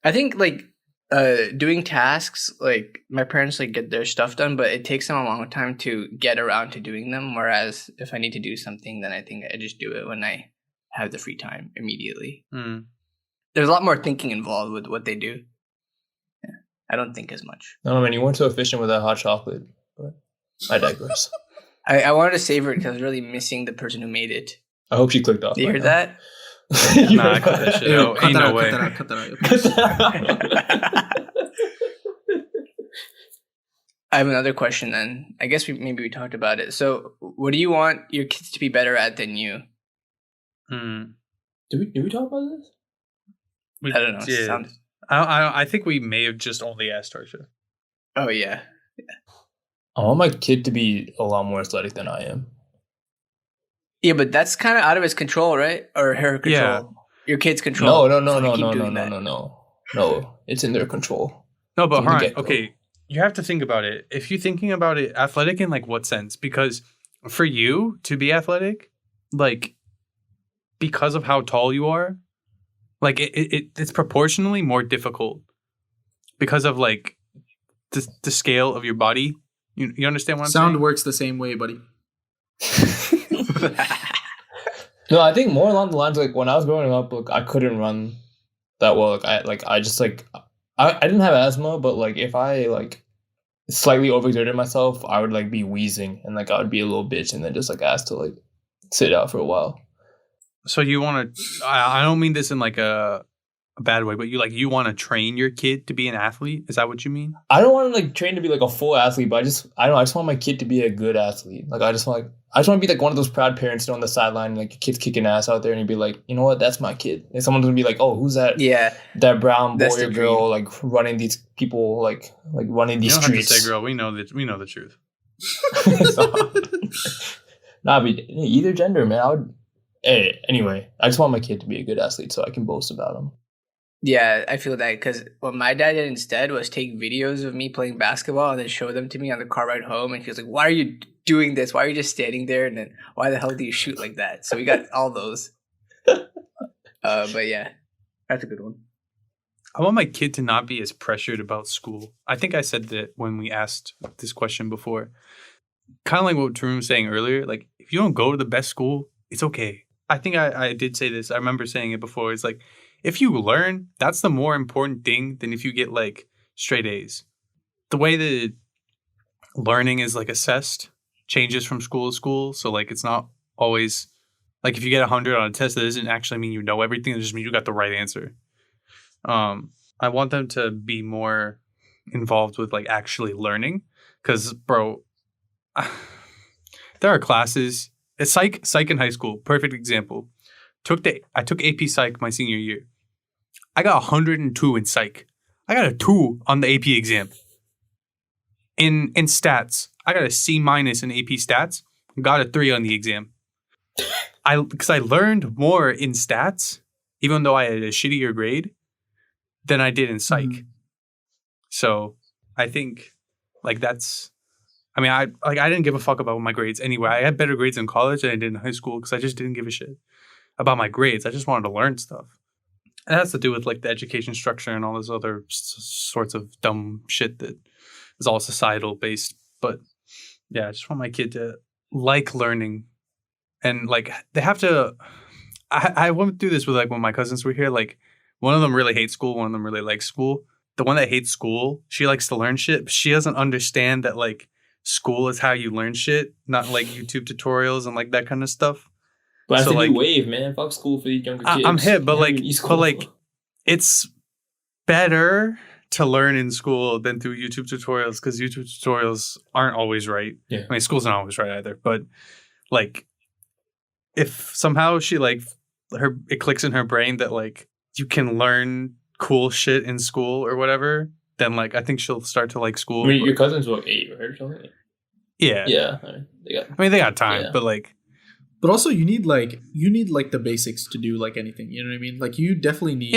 I think like doing tasks, like my parents like get their stuff done, but it takes them a long time to get around to doing them. Whereas if I need to do something, then I think I just do it when I have the free time immediately. There's a lot more thinking involved with what they do. Yeah, I don't think as much. No, man, you weren't so efficient with that hot chocolate, but I digress. I wanted to savor it because I was really missing the person who made it. I hope she clicked off. Did you hear that? Nah, I cut that shit out. Ain't no way. Cut that out. I have another question then. I guess maybe we talked about it. So what do you want your kids to be better at than you? Did we talk about this? We I don't know. did. I think we may have just only asked Tarsha. Oh, yeah. I want my kid to be a lot more athletic than I am. Yeah, but that's kind of out of his control, right? Or her control. Yeah. Your kid's control. No. It's in their control. No, but Haran, okay, you have to think about it. If you're thinking about it, athletic in like what sense? Because for you to be athletic, like because of how tall you are, like it's proportionally more difficult because of like the scale of your body. You understand what I'm saying? Sound works the same way, buddy. No, I think more along the lines like when I was growing up, like I couldn't run that well. I didn't have asthma, but like if I like slightly overexerted myself, I would like be wheezing and like I would be a little bitch and then just like ask to like sit out for a while. So you want to? I don't mean this in like a bad way, but you want to train your kid to be an athlete? Is that what you mean? I don't want to like train to be like a full athlete, but I just want my kid to be a good athlete. Like I just want to be like one of those proud parents on the sideline, like your kid's kicking ass out there, and you'd be like, you know what, that's my kid. And someone's gonna be like, oh, who's that? Yeah, that brown boy or girl like running these people like running these streets. Have to say, girl, we know the truth. Nah, but either gender, man. Anyway, I just want my kid to be a good athlete so I can boast about him. Yeah, I feel that because what my dad did instead was take videos of me playing basketball and then show them to me on the car ride home. And he was like, why are you doing this? Why are you just standing there? And then why the hell do you shoot like that? So we got all those. But yeah, that's a good one. I want my kid to not be as pressured about school. I think I said that when we asked this question before. Kind of like what Tarun was saying earlier. Like, if you don't go to the best school, it's okay. I think I did say this. I remember saying it before. It's like, if you learn, that's the more important thing than if you get like straight A's. The way that learning is like assessed changes from school to school. So like it's not always like if you get 100 on a test, that doesn't actually mean you know everything. It just means you got the right answer. I want them to be more involved with like actually learning because, bro, there are classes. It's psych in high school. Perfect example. I took AP Psych my senior year. I got 102 in Psych. I got a 2 on the AP exam. in stats, I got a C- in AP Stats. Got a 3 on the exam. Because I learned more in stats, even though I had a shittier grade, than I did in psych. Mhm. So I think like that's. I mean, I didn't give a fuck about my grades anyway. I had better grades in college than I did in high school because I just didn't give a shit about my grades. I just wanted to learn stuff. It has to do with like the education structure and all this other sorts of dumb shit that is all societal based. But yeah, I just want my kid to like learning, and like they have to. I went through this with like when my cousins were here. Like one of them really hates school, one of them really likes school. The one that hates school, she likes to learn shit, but she doesn't understand that like school is how you learn shit, not like YouTube tutorials and like that kind of stuff. But that's So, the like, new wave, man. Fuck school for these younger kids. I'm hip, but You like, don't even need school. it's better to learn in school than through YouTube tutorials because YouTube tutorials aren't always right. Yeah. I mean, school's not always right either. But like, if somehow she like it clicks in her brain that like you can learn cool shit in school or whatever, then like I think she'll start to like school. I mean, your cousin's what, 8, right, or something? Yeah. Yeah, They got time, Yeah. but like. But also, you need the basics to do like anything. You know what I mean? Like you definitely need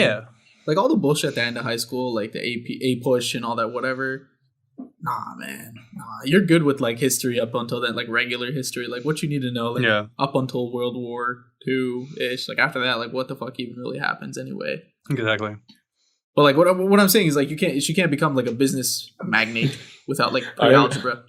like all the bullshit at the end of high school, like the A push and all that, whatever. Nah, man, you're good with like history up until then, like regular history, like what you need to know, like up until World War II ish. Like after that, like what the fuck even really happens anyway? Exactly. But like what I'm saying is like she can't become like a business magnate without like algebra.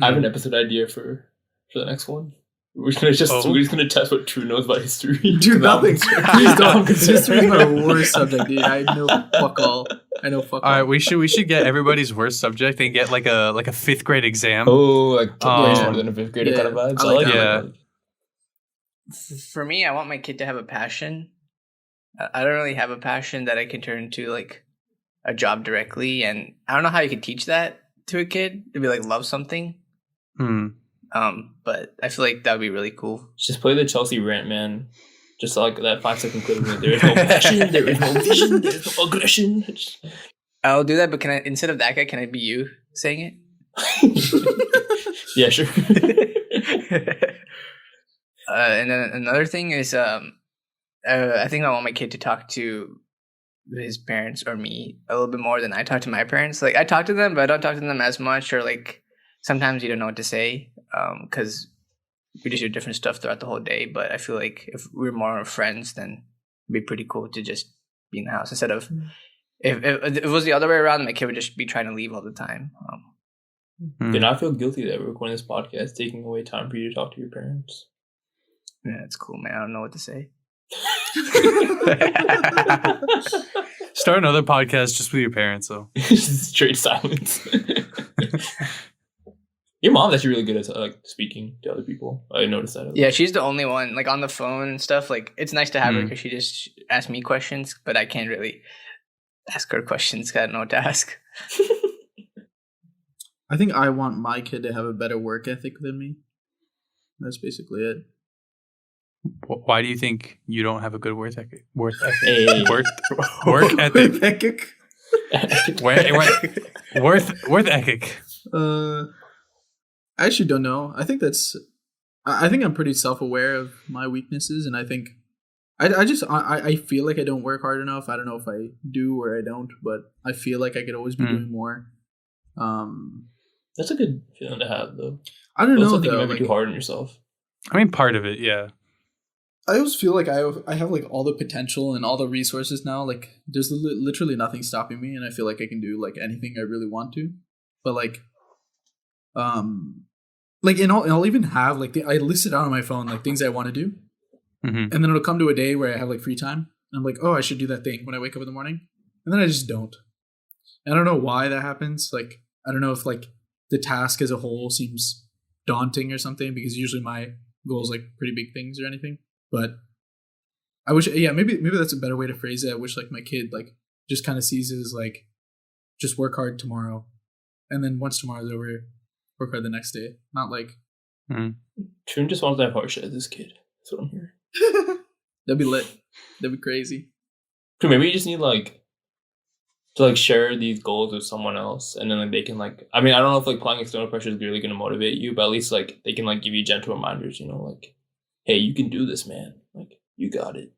I have an episode idea for the next one. We're just gonna test what True knows about history. Dude, nothing. Please don't. History is my worst subject, dude. I know fuck all. All right, we should get everybody's worst subject and get like a 5th grade exam. Oh, like more than a 5th grader kind of vibes. I like that. For me, I want my kid to have a passion. I don't really have a passion that I can turn into like a job directly, and I don't know how you could teach that to a kid to be like love something. But I feel like that would be really cool. Just play the Chelsea rant, man. Just like that 5-second clip. There is no passion, there is no vision, there is no aggression. I'll do that, but can I, instead of that guy, can I be you saying it? Yeah, sure. And then another thing is, I think I want my kid to talk to his parents or me a little bit more than I talk to my parents. Like I talk to them, but I don't talk to them as much, or like sometimes you don't know what to say because we just do different stuff throughout the whole day. But I feel like if we're more friends, then it'd be pretty cool to just be in the house instead of if it was the other way around, my kid would just be trying to leave all the time. Then I feel guilty that we're recording this podcast, taking away time for you to talk to your parents. Yeah, it's cool, man. I don't know what to say. Start another podcast just with your parents, though. Straight silence. Your mom's actually really good at like speaking to other people. I noticed that. Yeah, she's the only one like on the phone and stuff. Like it's nice to have her because she just asks me questions, but I can't really ask her questions. 'Cause I don't know what to ask. I think I want my kid to have a better work ethic than me. That's basically it. Why do you think you don't have a good work ethic? Work ethic. Hey. Work ethic. Worth ethic. I actually don't know. I think I'm pretty self-aware of my weaknesses, and I think I feel like I don't work hard enough. I don't know if I do or I don't, but I feel like I could always be doing more. That's a good feeling to have, though. I don't know. I think though, you might be too hard on yourself. I mean, part of it, yeah. I always feel like I have like all the potential and all the resources now. Like there's literally nothing stopping me, and I feel like I can do like anything I really want to. But like and I'll even have like I list it out on my phone like things I want to do, and then it'll come to a day where I have like free time, and I'm like, oh, I should do that thing when I wake up in the morning, and then I just don't. And I don't know why that happens. Like I don't know if like the task as a whole seems daunting or something, because usually my goals like pretty big things or anything. But I wish, maybe that's a better way to phrase it. I wish like my kid like just kind of sees it as like just work hard tomorrow, and then once tomorrow's over, work hard the next day. Not like Tune just wants to have hard shit as this kid. That's what I'm hearing. That'd be lit. That'd be crazy. Maybe you just need like to like share these goals with someone else, and then like they can like, I mean, I don't know if like applying external pressure is really going to motivate you, but at least like they can like give you gentle reminders, you know, like, hey, you can do this, man, like you got it,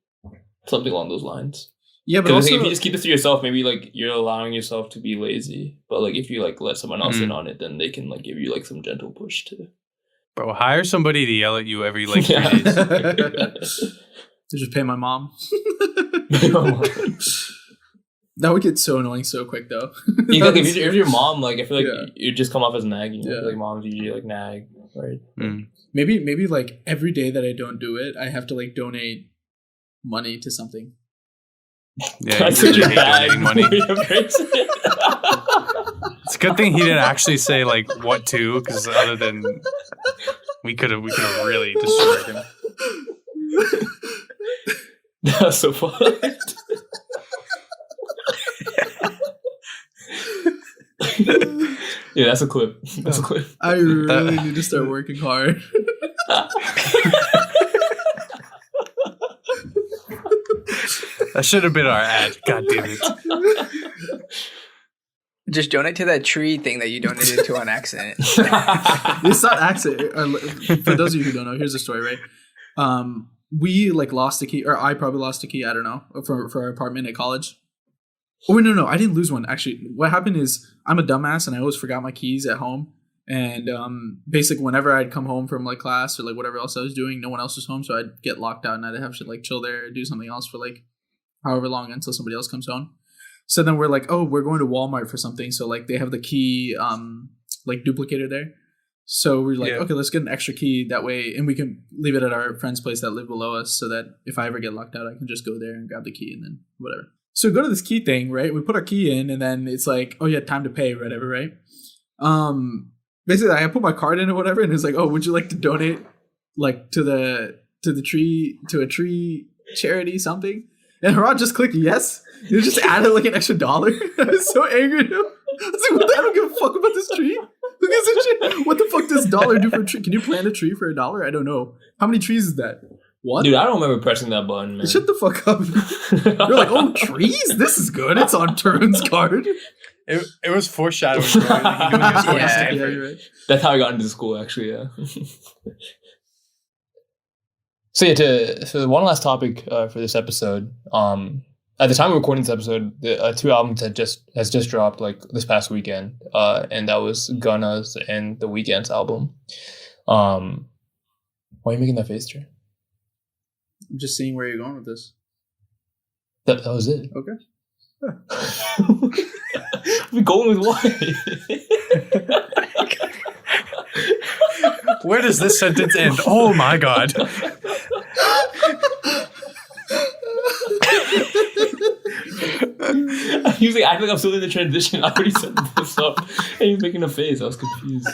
something along those lines. Yeah, but Because also if you just keep this to yourself, maybe like you're allowing yourself to be lazy, but like if you like let someone else in on it, then they can like give you like some gentle push too. Bro, hire somebody to yell at you every like 3 days. to just pay my mom. That would get so annoying so quick, though. Exactly. If you're your mom, like I feel like Yeah. you just come off as nagging. Yeah. Like moms usually like nag, right? Maybe like every day that I don't do it, I have to like donate money to something. Yeah, That's you such a really hate bad donating money. way to phrase it. It's a good thing he didn't actually say like what to, because other than we could have really destroyed him. That's so funny. Yeah, that's a clip. That's a clip. I really need to start working hard. That should have been our ad. God damn it. Just donate to that tree thing that you donated to on accident. It's not accident. For those of you who don't know, here's the story, right? We like lost a key, or I probably lost a key. I don't know, for our apartment at college. Oh no, I didn't lose one. Actually, what happened is I'm a dumbass and I always forgot my keys at home. And basically, whenever I'd come home from like class or like whatever else I was doing, no one else was home, so I'd get locked out and I'd have to like chill there or do something else for like however long until somebody else comes home. So then we're like, oh, we're going to Walmart for something. So like they have the key like duplicator there. So we're like, okay, let's get an extra key that way, and we can leave it at our friend's place that live below us, so that if I ever get locked out, I can just go there and grab the key and then whatever. So we go to this key thing, right? We put our key in, and then it's like, oh yeah, time to pay, whatever, right? Basically, I put my card in or whatever, and it's like, oh, would you like to donate like to a tree charity something? And Harad just clicked yes. You just added like an extra $1. I was so angry at him. I was like, what the, I don't give a fuck about this tree. Who gives a shit? What the fuck does $1 do for a tree? Can you plant a tree for $1? I don't know. How many trees is that? What? Dude, I don't remember pressing that button, man. Shut the fuck up. You're like, oh, trees? This is good. It's on Turn's card. It was foreshadowing. Bro. Like, he knew he was going to Stanford. Yeah, you're right. That's how I got into school, actually, yeah. So yeah, so one last topic for this episode. At the time of recording this episode, the 2 albums has just dropped like this past weekend, and that was Gunna's and The Weeknd's album. Why are you making that face, Trey? I'm just seeing where you're going with this. That was it. Okay. We're going with what? Where does this sentence end? Oh my god. He was like, I feel like I'm still in the transition. I already set this up. And he was making a face. I was confused.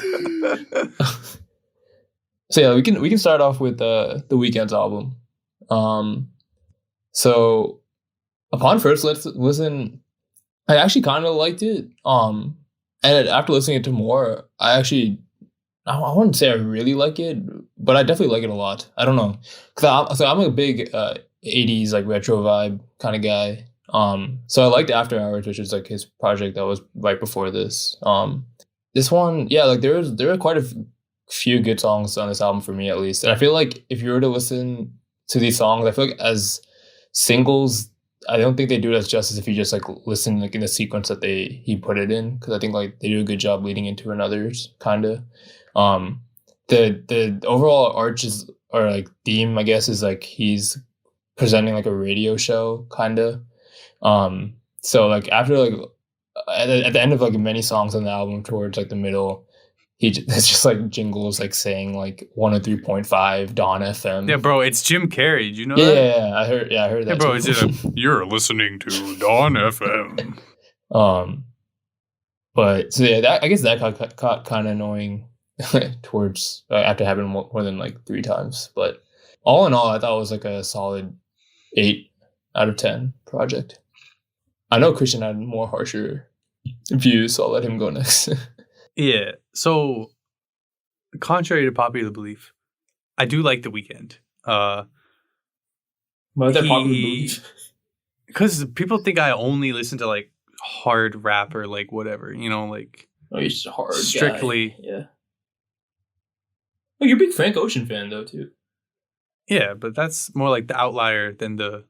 So yeah, we can start off with The Weeknd's album. So upon first listen, I actually kind of liked it. And after listening to more, I wouldn't say I really like it, but I definitely like it a lot. I don't know, because I'm a big 80s like retro vibe kind of guy. So I liked After Hours, which is like his project that was right before this. This one, yeah, like there are quite a few good songs on this album for me, at least. And I feel like if you were to listen to these songs, I feel like as singles, I don't think they do it as justice if you just like listen like in the sequence that he put it in, because I think like they do a good job leading into another's kind of. The overall arches or like theme, I guess, is like he's presenting like a radio show kind of. So like after like at the end of like many songs on the album towards like the middle, it's just like jingles like saying like 103.5 Dawn FM. Yeah, bro, it's Jim Carrey. Do you know that? Yeah, I heard that. Yeah, bro, too. it's you're listening to Dawn FM. But so yeah, I guess that got kind of annoying towards after happening more than like 3 times. But all in all, I thought it was like a solid 8 out of 10 project. I know Christian had more harsher views, so I'll let him go next. Yeah. So, contrary to popular belief, I do like The Weeknd. Why is that popular belief? Because people think I only listen to like hard rap or like whatever, you know, like Oh, you're just a hard strictly. guy. Yeah. Oh, you're a big Frank Ocean fan though too. Yeah, but that's more like the outlier than the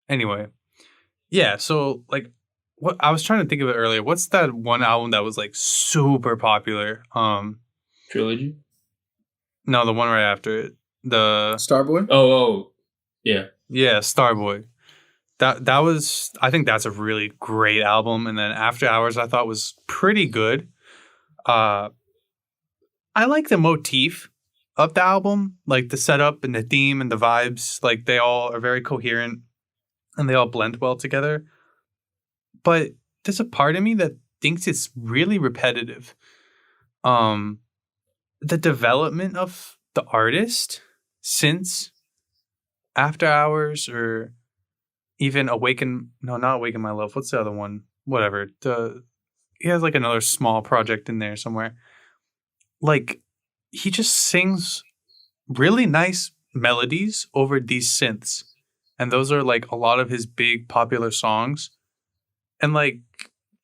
anyway. Yeah, so like what I was trying to think of it earlier. What's that one album that was like super popular? Trilogy? No, the one right after it. The Starboy. Oh, yeah. Yeah, Starboy. That was, I think that's a really great album. And then After Hours I thought was pretty good. I like the motif of the album, like the setup and the theme and the vibes. Like they all are very coherent and they all blend well together. But there's a part of me that thinks it's really repetitive. The development of the artist since After Hours or even not Awaken My Love. What's the other one? Whatever. He has like another small project in there somewhere. Like he just sings really nice melodies over these synths. And those are like a lot of his big popular songs. And like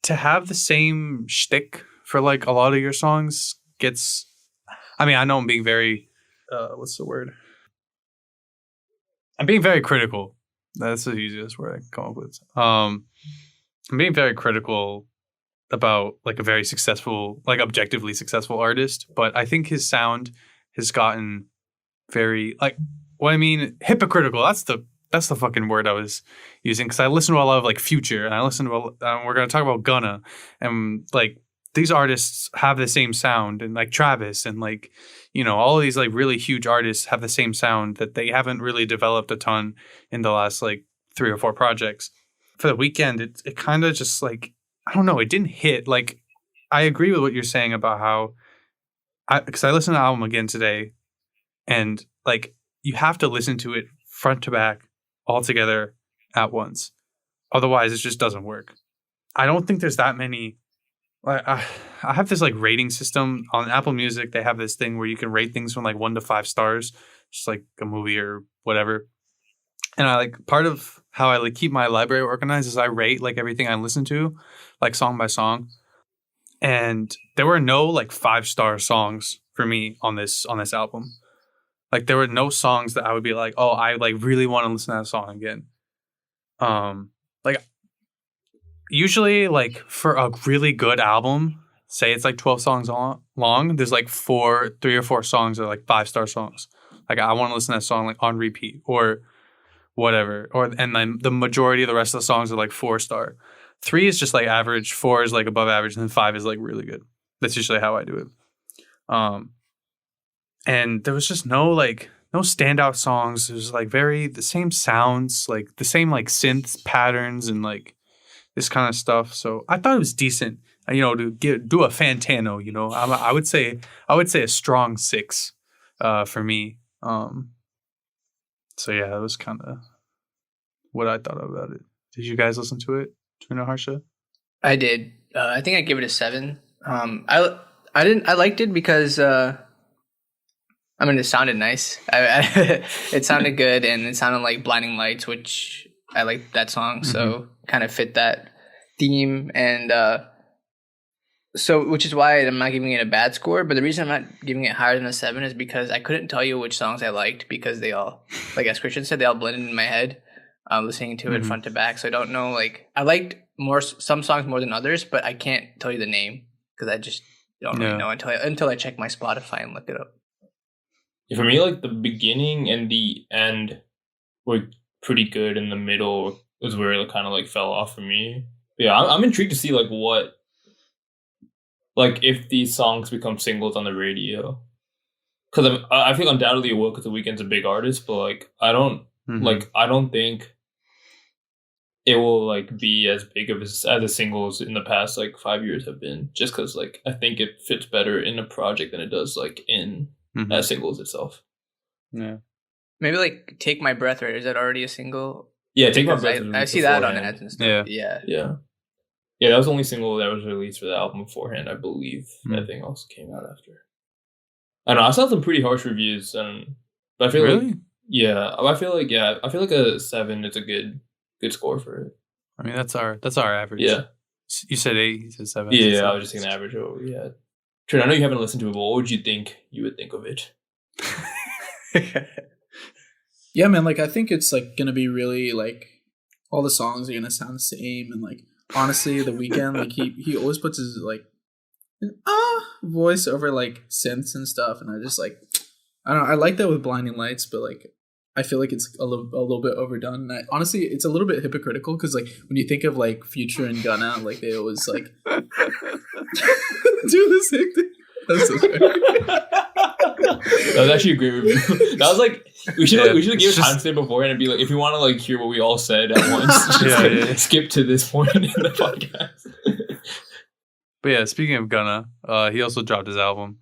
to have the same shtick for like a lot of your songs gets, I mean, I know I'm being very, what's the word? I'm being very critical. That's the easiest word I can come up with. I'm being very critical about like a very successful, like objectively successful artist, but I think his sound has gotten very like, what I mean, hypocritical. That's the fucking word I was using, because I listen to a lot of like Future, and I listen to we're gonna talk about Gunna, and like these artists have the same sound, and like Travis, and like, you know, all of these like really huge artists have the same sound that they haven't really developed a ton in the last like 3 or 4 projects. For The Weeknd, it kind of just like, I don't know, it didn't hit. Like I agree with what you're saying about how, because I listened to the album again today, and like you have to listen to it front to back all together at once. Otherwise, it just doesn't work. I don't think there's that many. I have this like rating system on Apple Music. They have this thing where you can rate things from like 1 to 5 stars, just like a movie or whatever. And I like, part of how I like keep my library organized is I rate like everything I listen to, like song by song. And there were no like 5-star songs for me on this album. Like there were no songs that I would be like, oh, I like really want to listen to that song again. Like usually like for a really good album, say it's like 12 songs long, there's like 3 or 4 songs that are like 5-star songs. Like I want to listen to that song like on repeat or whatever. And then the majority of the rest of the songs are like 4-star. 3 is just like average, 4 is like above average, and then 5 is like really good. That's usually how I do it. And there was just no standout songs. It was like the same sounds, like the same like synth patterns and like this kind of stuff. So I thought it was decent, you know, to do a Fantano, you know. I would say a strong 6 for me. So yeah, that was kind of what I thought about it. Did you guys listen to it, Trina, Harsha? I did. I think I'd give it a 7. I liked it because I mean, it sounded nice. It sounded good, and it sounded like Blinding Lights, which I liked that song, so kind of fit that theme. And so, which is why I'm not giving it a bad score. But the reason I'm not giving it higher than a 7 is because I couldn't tell you which songs I liked, because they all, like as Christian said, they all blended in my head, listening to it front to back. So I don't know, like I liked some songs more than others, but I can't tell you the name because I just don't really know until I check my Spotify and look it up. For me, like the beginning and the end were pretty good, and the middle was where it kind of like fell off for me. But yeah, I'm intrigued to see like what, like if these songs become singles on the radio, because I feel undoubtedly it will, because The Weeknd's a big artist, but like I don't think it will like be as big of as the singles in the past like 5 years have been, just because like I think it fits better in a project than it does like in singles itself. Yeah, maybe like Take My Breath, right? Is that already a single? Yeah, Take My Breath. I see that on ads and stuff. Yeah. That was the only single that was released for the album beforehand, I believe. Everything else came out after. I know I saw some pretty harsh reviews, but I feel I feel like a 7 is a good score for it. I mean, that's our average. Yeah. You said 8. He said 7. Yeah, I was just thinking the average of what we had. Trent, I know you haven't listened to it, but what would you think you would think of it? Yeah, man. Like I think it's like gonna be really like all the songs are gonna sound the same, and like honestly, The Weeknd, like he always puts his like voice over like synths and stuff, and I just like I don't know. I like that with Blinding Lights, but like I feel like it's a little bit overdone. And honestly, it's a little bit hypocritical because like when you think of like Future and Gunna, like they always like do the same thing. That's so sorry. That was actually a great review. That was like we should give a timestamp before and be like, if you want to like hear what we all said at once, just skip to this point in the podcast. But yeah, speaking of Gunna, he also dropped his album.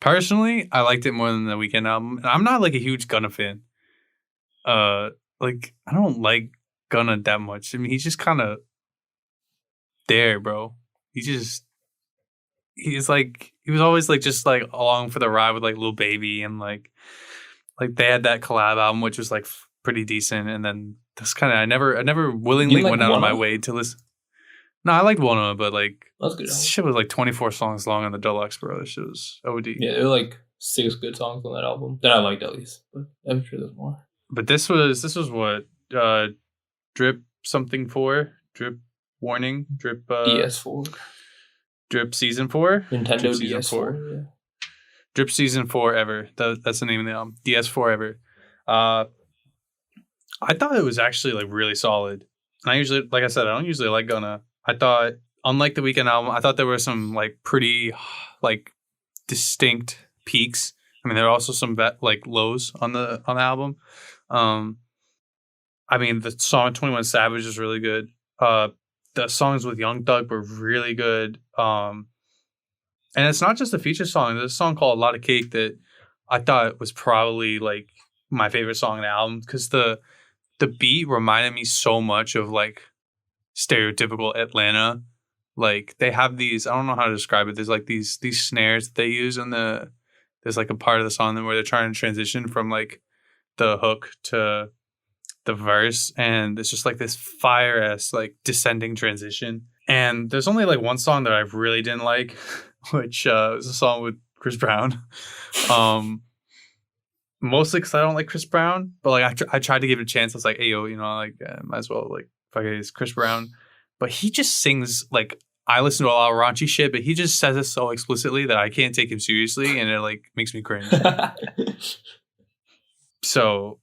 Personally, I liked it more than the Weeknd album. And I'm not like a huge Gunna fan. Like I don't like Gunna that much. I mean, he's just kind of there, bro. He's like he was always like just like along for the ride with like Lil Baby, and like they had that collab album which was like pretty decent, and then that's kind of I never willingly went out of my way to listen. No, I liked one of them, but like that's good. This shit was like 24 songs long on the deluxe, bro. This shit was OD. Yeah, there were like 6 good songs on that album that I liked at least, but I'm sure there's more. But this was what Drip something 4, Drip Warning, Drip DS4, Drip Season 4, Nintendo Drip Season DS4, 4. yeah. Drip Season 4 Ever. That's the name of the album. DS4 Ever. I thought it was actually like really solid. And I usually, like I said, I don't usually like Gunna. I thought, unlike the Weeknd album, I thought there were some like pretty like distinct peaks. I mean, there are also some like lows on the album. I mean, the song 21 Savage is really good. The songs with Young Thug were really good. And it's not just a feature song. There's a song called A Lot of Cake that I thought was probably like my favorite song on the album because the beat reminded me so much of like stereotypical Atlanta. Like they have these, I don't know how to describe it. There's like these snares that they use in there's like a part of the song where they're trying to transition from like the hook to the verse, and it's just like this fire ass like descending transition. And there's only like one song that I really didn't like, which was a song with Chris Brown. Mostly because I don't like Chris Brown, but like I tried to give it a chance. I was like, hey yo, like might as well like fuck it, it's Chris Brown. But he just sings like, I listen to a lot of raunchy shit, but he just says it so explicitly that I can't take him seriously, and it like makes me cringe. So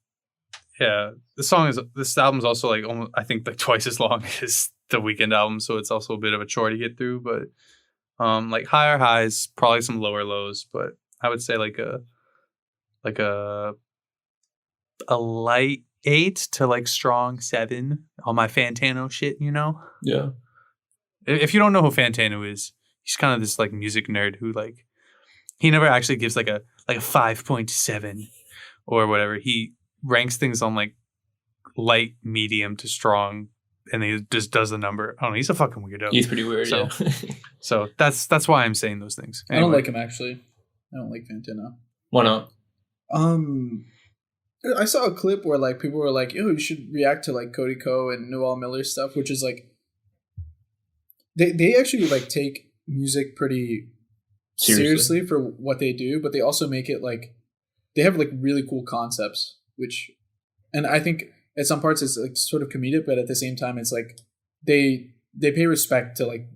yeah, this album is also like almost, I think like twice as long as the Weeknd album, so it's also a bit of a chore to get through. But like higher highs, probably some lower lows, but I would say like a light 8 to like strong 7 on my Fantano shit, Yeah. If you don't know who Fantano is, he's kind of this like music nerd who like he never actually gives like a 5.7 or whatever. He ranks things on like light, medium to strong, and he just does the number. I don't know. He's a fucking weirdo. He's pretty weird. So, yeah. So that's why I'm saying those things. Anyway. I don't like him actually. I don't like Fantano. Why not? I saw a clip where like people were like, "Yo, you should react to like Cody Ko and Noel Miller stuff," which is like they actually like take music pretty seriously for what they do, but they also make it like they have like really cool concepts, which, and I think at some parts it's like sort of comedic, but at the same time it's like they pay respect to like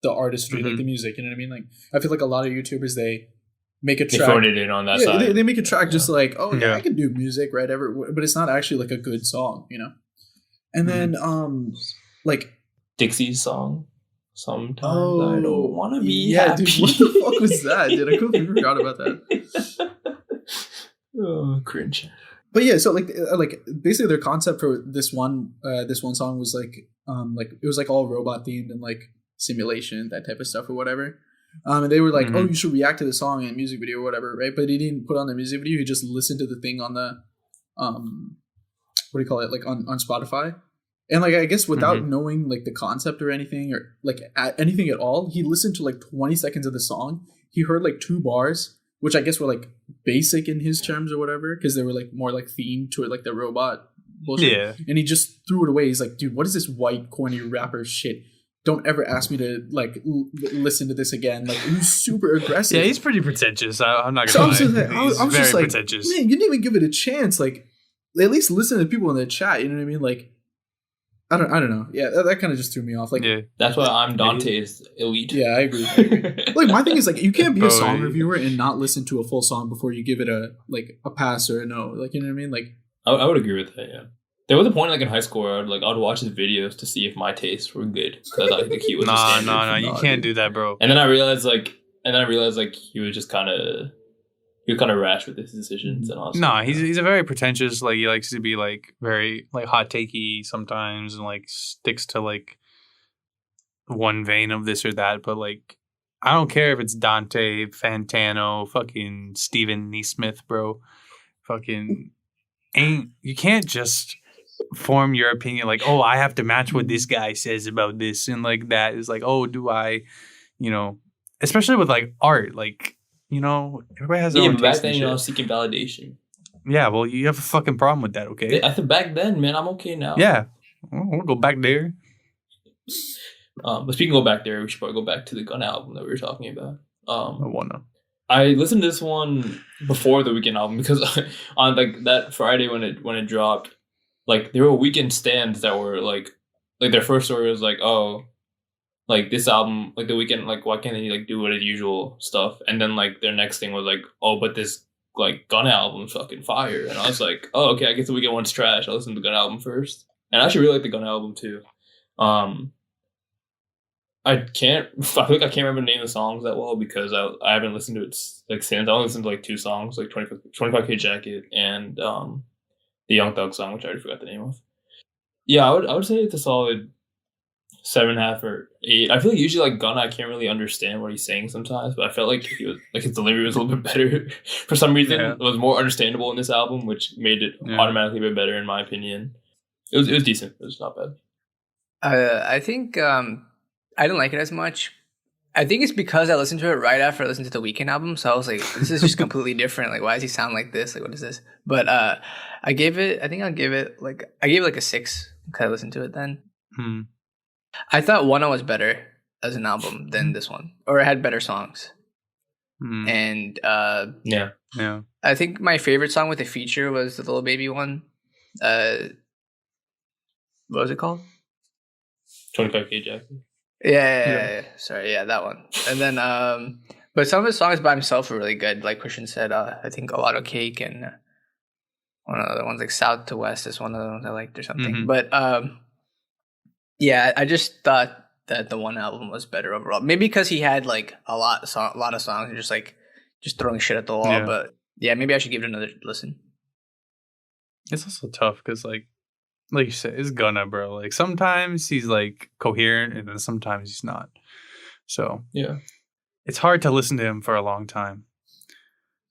the artistry, like the music. You know what I mean? Like I feel like a lot of YouTubers they make a track. They phoned it in on that side. They make a track just like, oh yeah, I can do music, right? But it's not actually like a good song, And then like Dixie's song. Sometimes I don't want to be happy. Dude, what the fuck was that? Dude, I completely forgot about that. Oh, cringe. But yeah, so like basically their concept for this one song was like it was like all robot themed and like simulation, that type of stuff or whatever. And they were like, oh, you should react to the song and music video or whatever, right? But he didn't put on the music video. He just listened to the thing on the what do you call it? Like on Spotify. And like I guess without knowing like the concept or anything or like anything at all, he listened to like 20 seconds of the song. He heard like 2 bars, which I guess were like basic in his terms or whatever, because they were like more like themed to like the robot bullshit. Yeah. And he just threw it away. He's like, dude, what is this white corny rapper shit? don't ever ask me to like listen to this again. Like he was super aggressive. Yeah, he's pretty pretentious. I'm not So gonna I was lie. just like, I He's was very just like, pretentious. man, you didn't even give it a chance. Like, at least listen to people in the chat. You know what I mean? Like, I don't know. Yeah, that kind of just threw me off. Like, Yeah, That's why I'm Dante's elite. yeah, I agree. Like, my thing is like, you can't be a Bro, song yeah. reviewer and not listen to a full song before you give it a pass or a no. Like, you know what I mean? Like, I would agree with that. Yeah, there was a point like in high school where I'd watch his videos to see if my tastes were good because I thought the key was the nah, standard. you Nah, can't dude. do that, bro. And then I realized he was just kind of rash with his decisions and all. No, he's a very pretentious. Like he likes to be like very like hot takey sometimes, and like sticks to like one vein of this or that. But like, I don't care if it's Dante Fantano, fucking Steven Neesmith, bro. Fucking you can't just form your opinion like, oh, I have to match what this guy says about this, and like that is like, oh, do I, especially with like art, like. Everybody has their Yeah, own but back taste then, and shit. I was seeking validation. Yeah, well, you have a fucking problem with that, okay? I think back then, man, I'm okay now. Yeah. We'll go back there. But speaking of go back there, we should probably go back to the Gun album that we were talking about. I wanna. I listened to this one before the Weeknd album because on like that Friday when it dropped, like there were Weeknd stands that were like their first story was like, oh, like this album, like the Weeknd, like why can't they like do it as usual stuff? And then like their next thing was like, oh, but this like Gun album is fucking fire. And I was like, oh, okay, I guess the Weeknd one's trash. I'll listen to the Gun album first. And I actually really like the Gun album too. I feel like I can't remember the name of the songs that well because I haven't listened to it like since. I only listened to like two songs, like 25K Jacket and the Young Thug song, which I already forgot the name of. Yeah, I would say it's a solid 7.5 or 8. I feel like usually like Gunna, I can't really understand what he's saying sometimes, but I felt like he was like his delivery was a little bit better for some reason. Yeah. It was more understandable in this album, which made it automatically a bit better in my opinion. It was decent. It was not bad. I think I didn't like it as much. I think it's because I listened to it right after I listened to the Weeknd album, so I was like, "This is just completely different. Like, why does he sound like this? Like, what is this?" But I gave it like a 6 because I listened to it then. I thought Wanna was better as an album than this one, or it had better songs. And Yeah. I think my favorite song with a feature was the Lil Baby one. What was it called? 25K Jacket. Yeah. Sorry, yeah, that one. And then, but some of his songs by himself were really good. Like Christian said, I think A Lot of Cake and one of the other ones like South to West is one of the ones I liked or something. But yeah, I just thought that the one album was better overall. Maybe because he had like a lot of songs and just throwing shit at the wall. Yeah. But yeah, maybe I should give it another listen. It's also tough because like you said, it's Gunna, bro. Like sometimes he's like coherent and then sometimes he's not. So Yeah. it's hard to listen to him for a long time.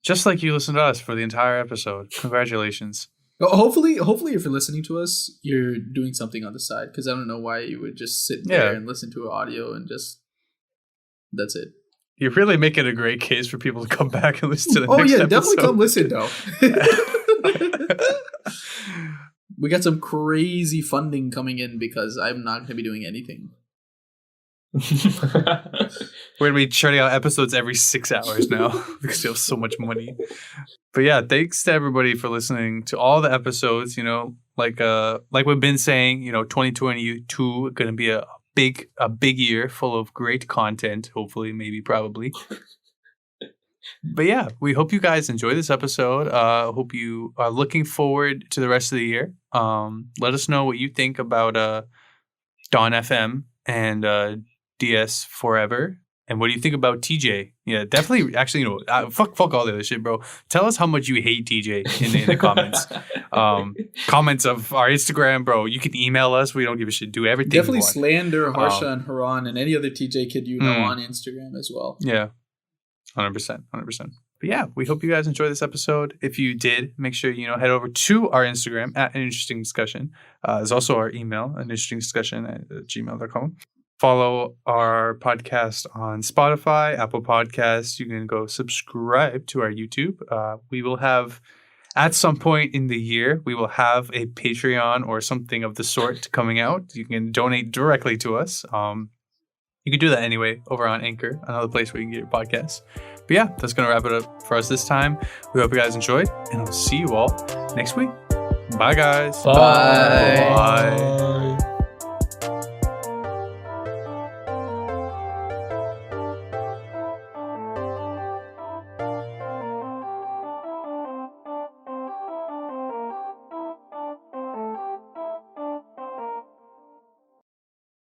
Just like you listened to us for the entire episode. Congratulations. hopefully, if you're listening to us, you're doing something on the side because I don't know why you would just sit there and listen to audio and just that's it. You're really making a great case for people to come back and listen to the Oh next yeah, episode. definitely come listen though. We got some crazy funding coming in because I'm not going to be doing anything. We're going to be churning out episodes every 6 hours now because we have so much money. But yeah, thanks to everybody for listening to all the episodes. Like we've been saying, 2022 going to be a big year full of great content. Hopefully, maybe, probably. But yeah, we hope you guys enjoy this episode. Hope you are looking forward to the rest of the year. Let us know what you think about Dawn FM and DS Forever. And what do you think about TJ? Yeah, definitely. Actually, fuck all the other shit, bro. Tell us how much you hate TJ in the comments. Comments of our Instagram, bro. You can email us. We don't give a shit. Do everything. Definitely you want. slander Harsha and Haran and any other TJ kid you know on Instagram as well. Yeah. 100%. But yeah, we hope you guys enjoyed this episode. If you did, make sure head over to our Instagram at An Interesting Discussion. There's also our email, aninterestingdiscussion@gmail.com. Follow our podcast on Spotify, Apple Podcasts. You can go subscribe to our YouTube. We will have, at some point in the year, we will have a Patreon or something of the sort coming out. You can donate directly to us. You can do that anyway over on Anchor, another place where you can get your podcasts. But yeah, that's going to wrap it up for us this time. We hope you guys enjoyed, and I'll see you all next week. Bye, guys. Bye. Bye.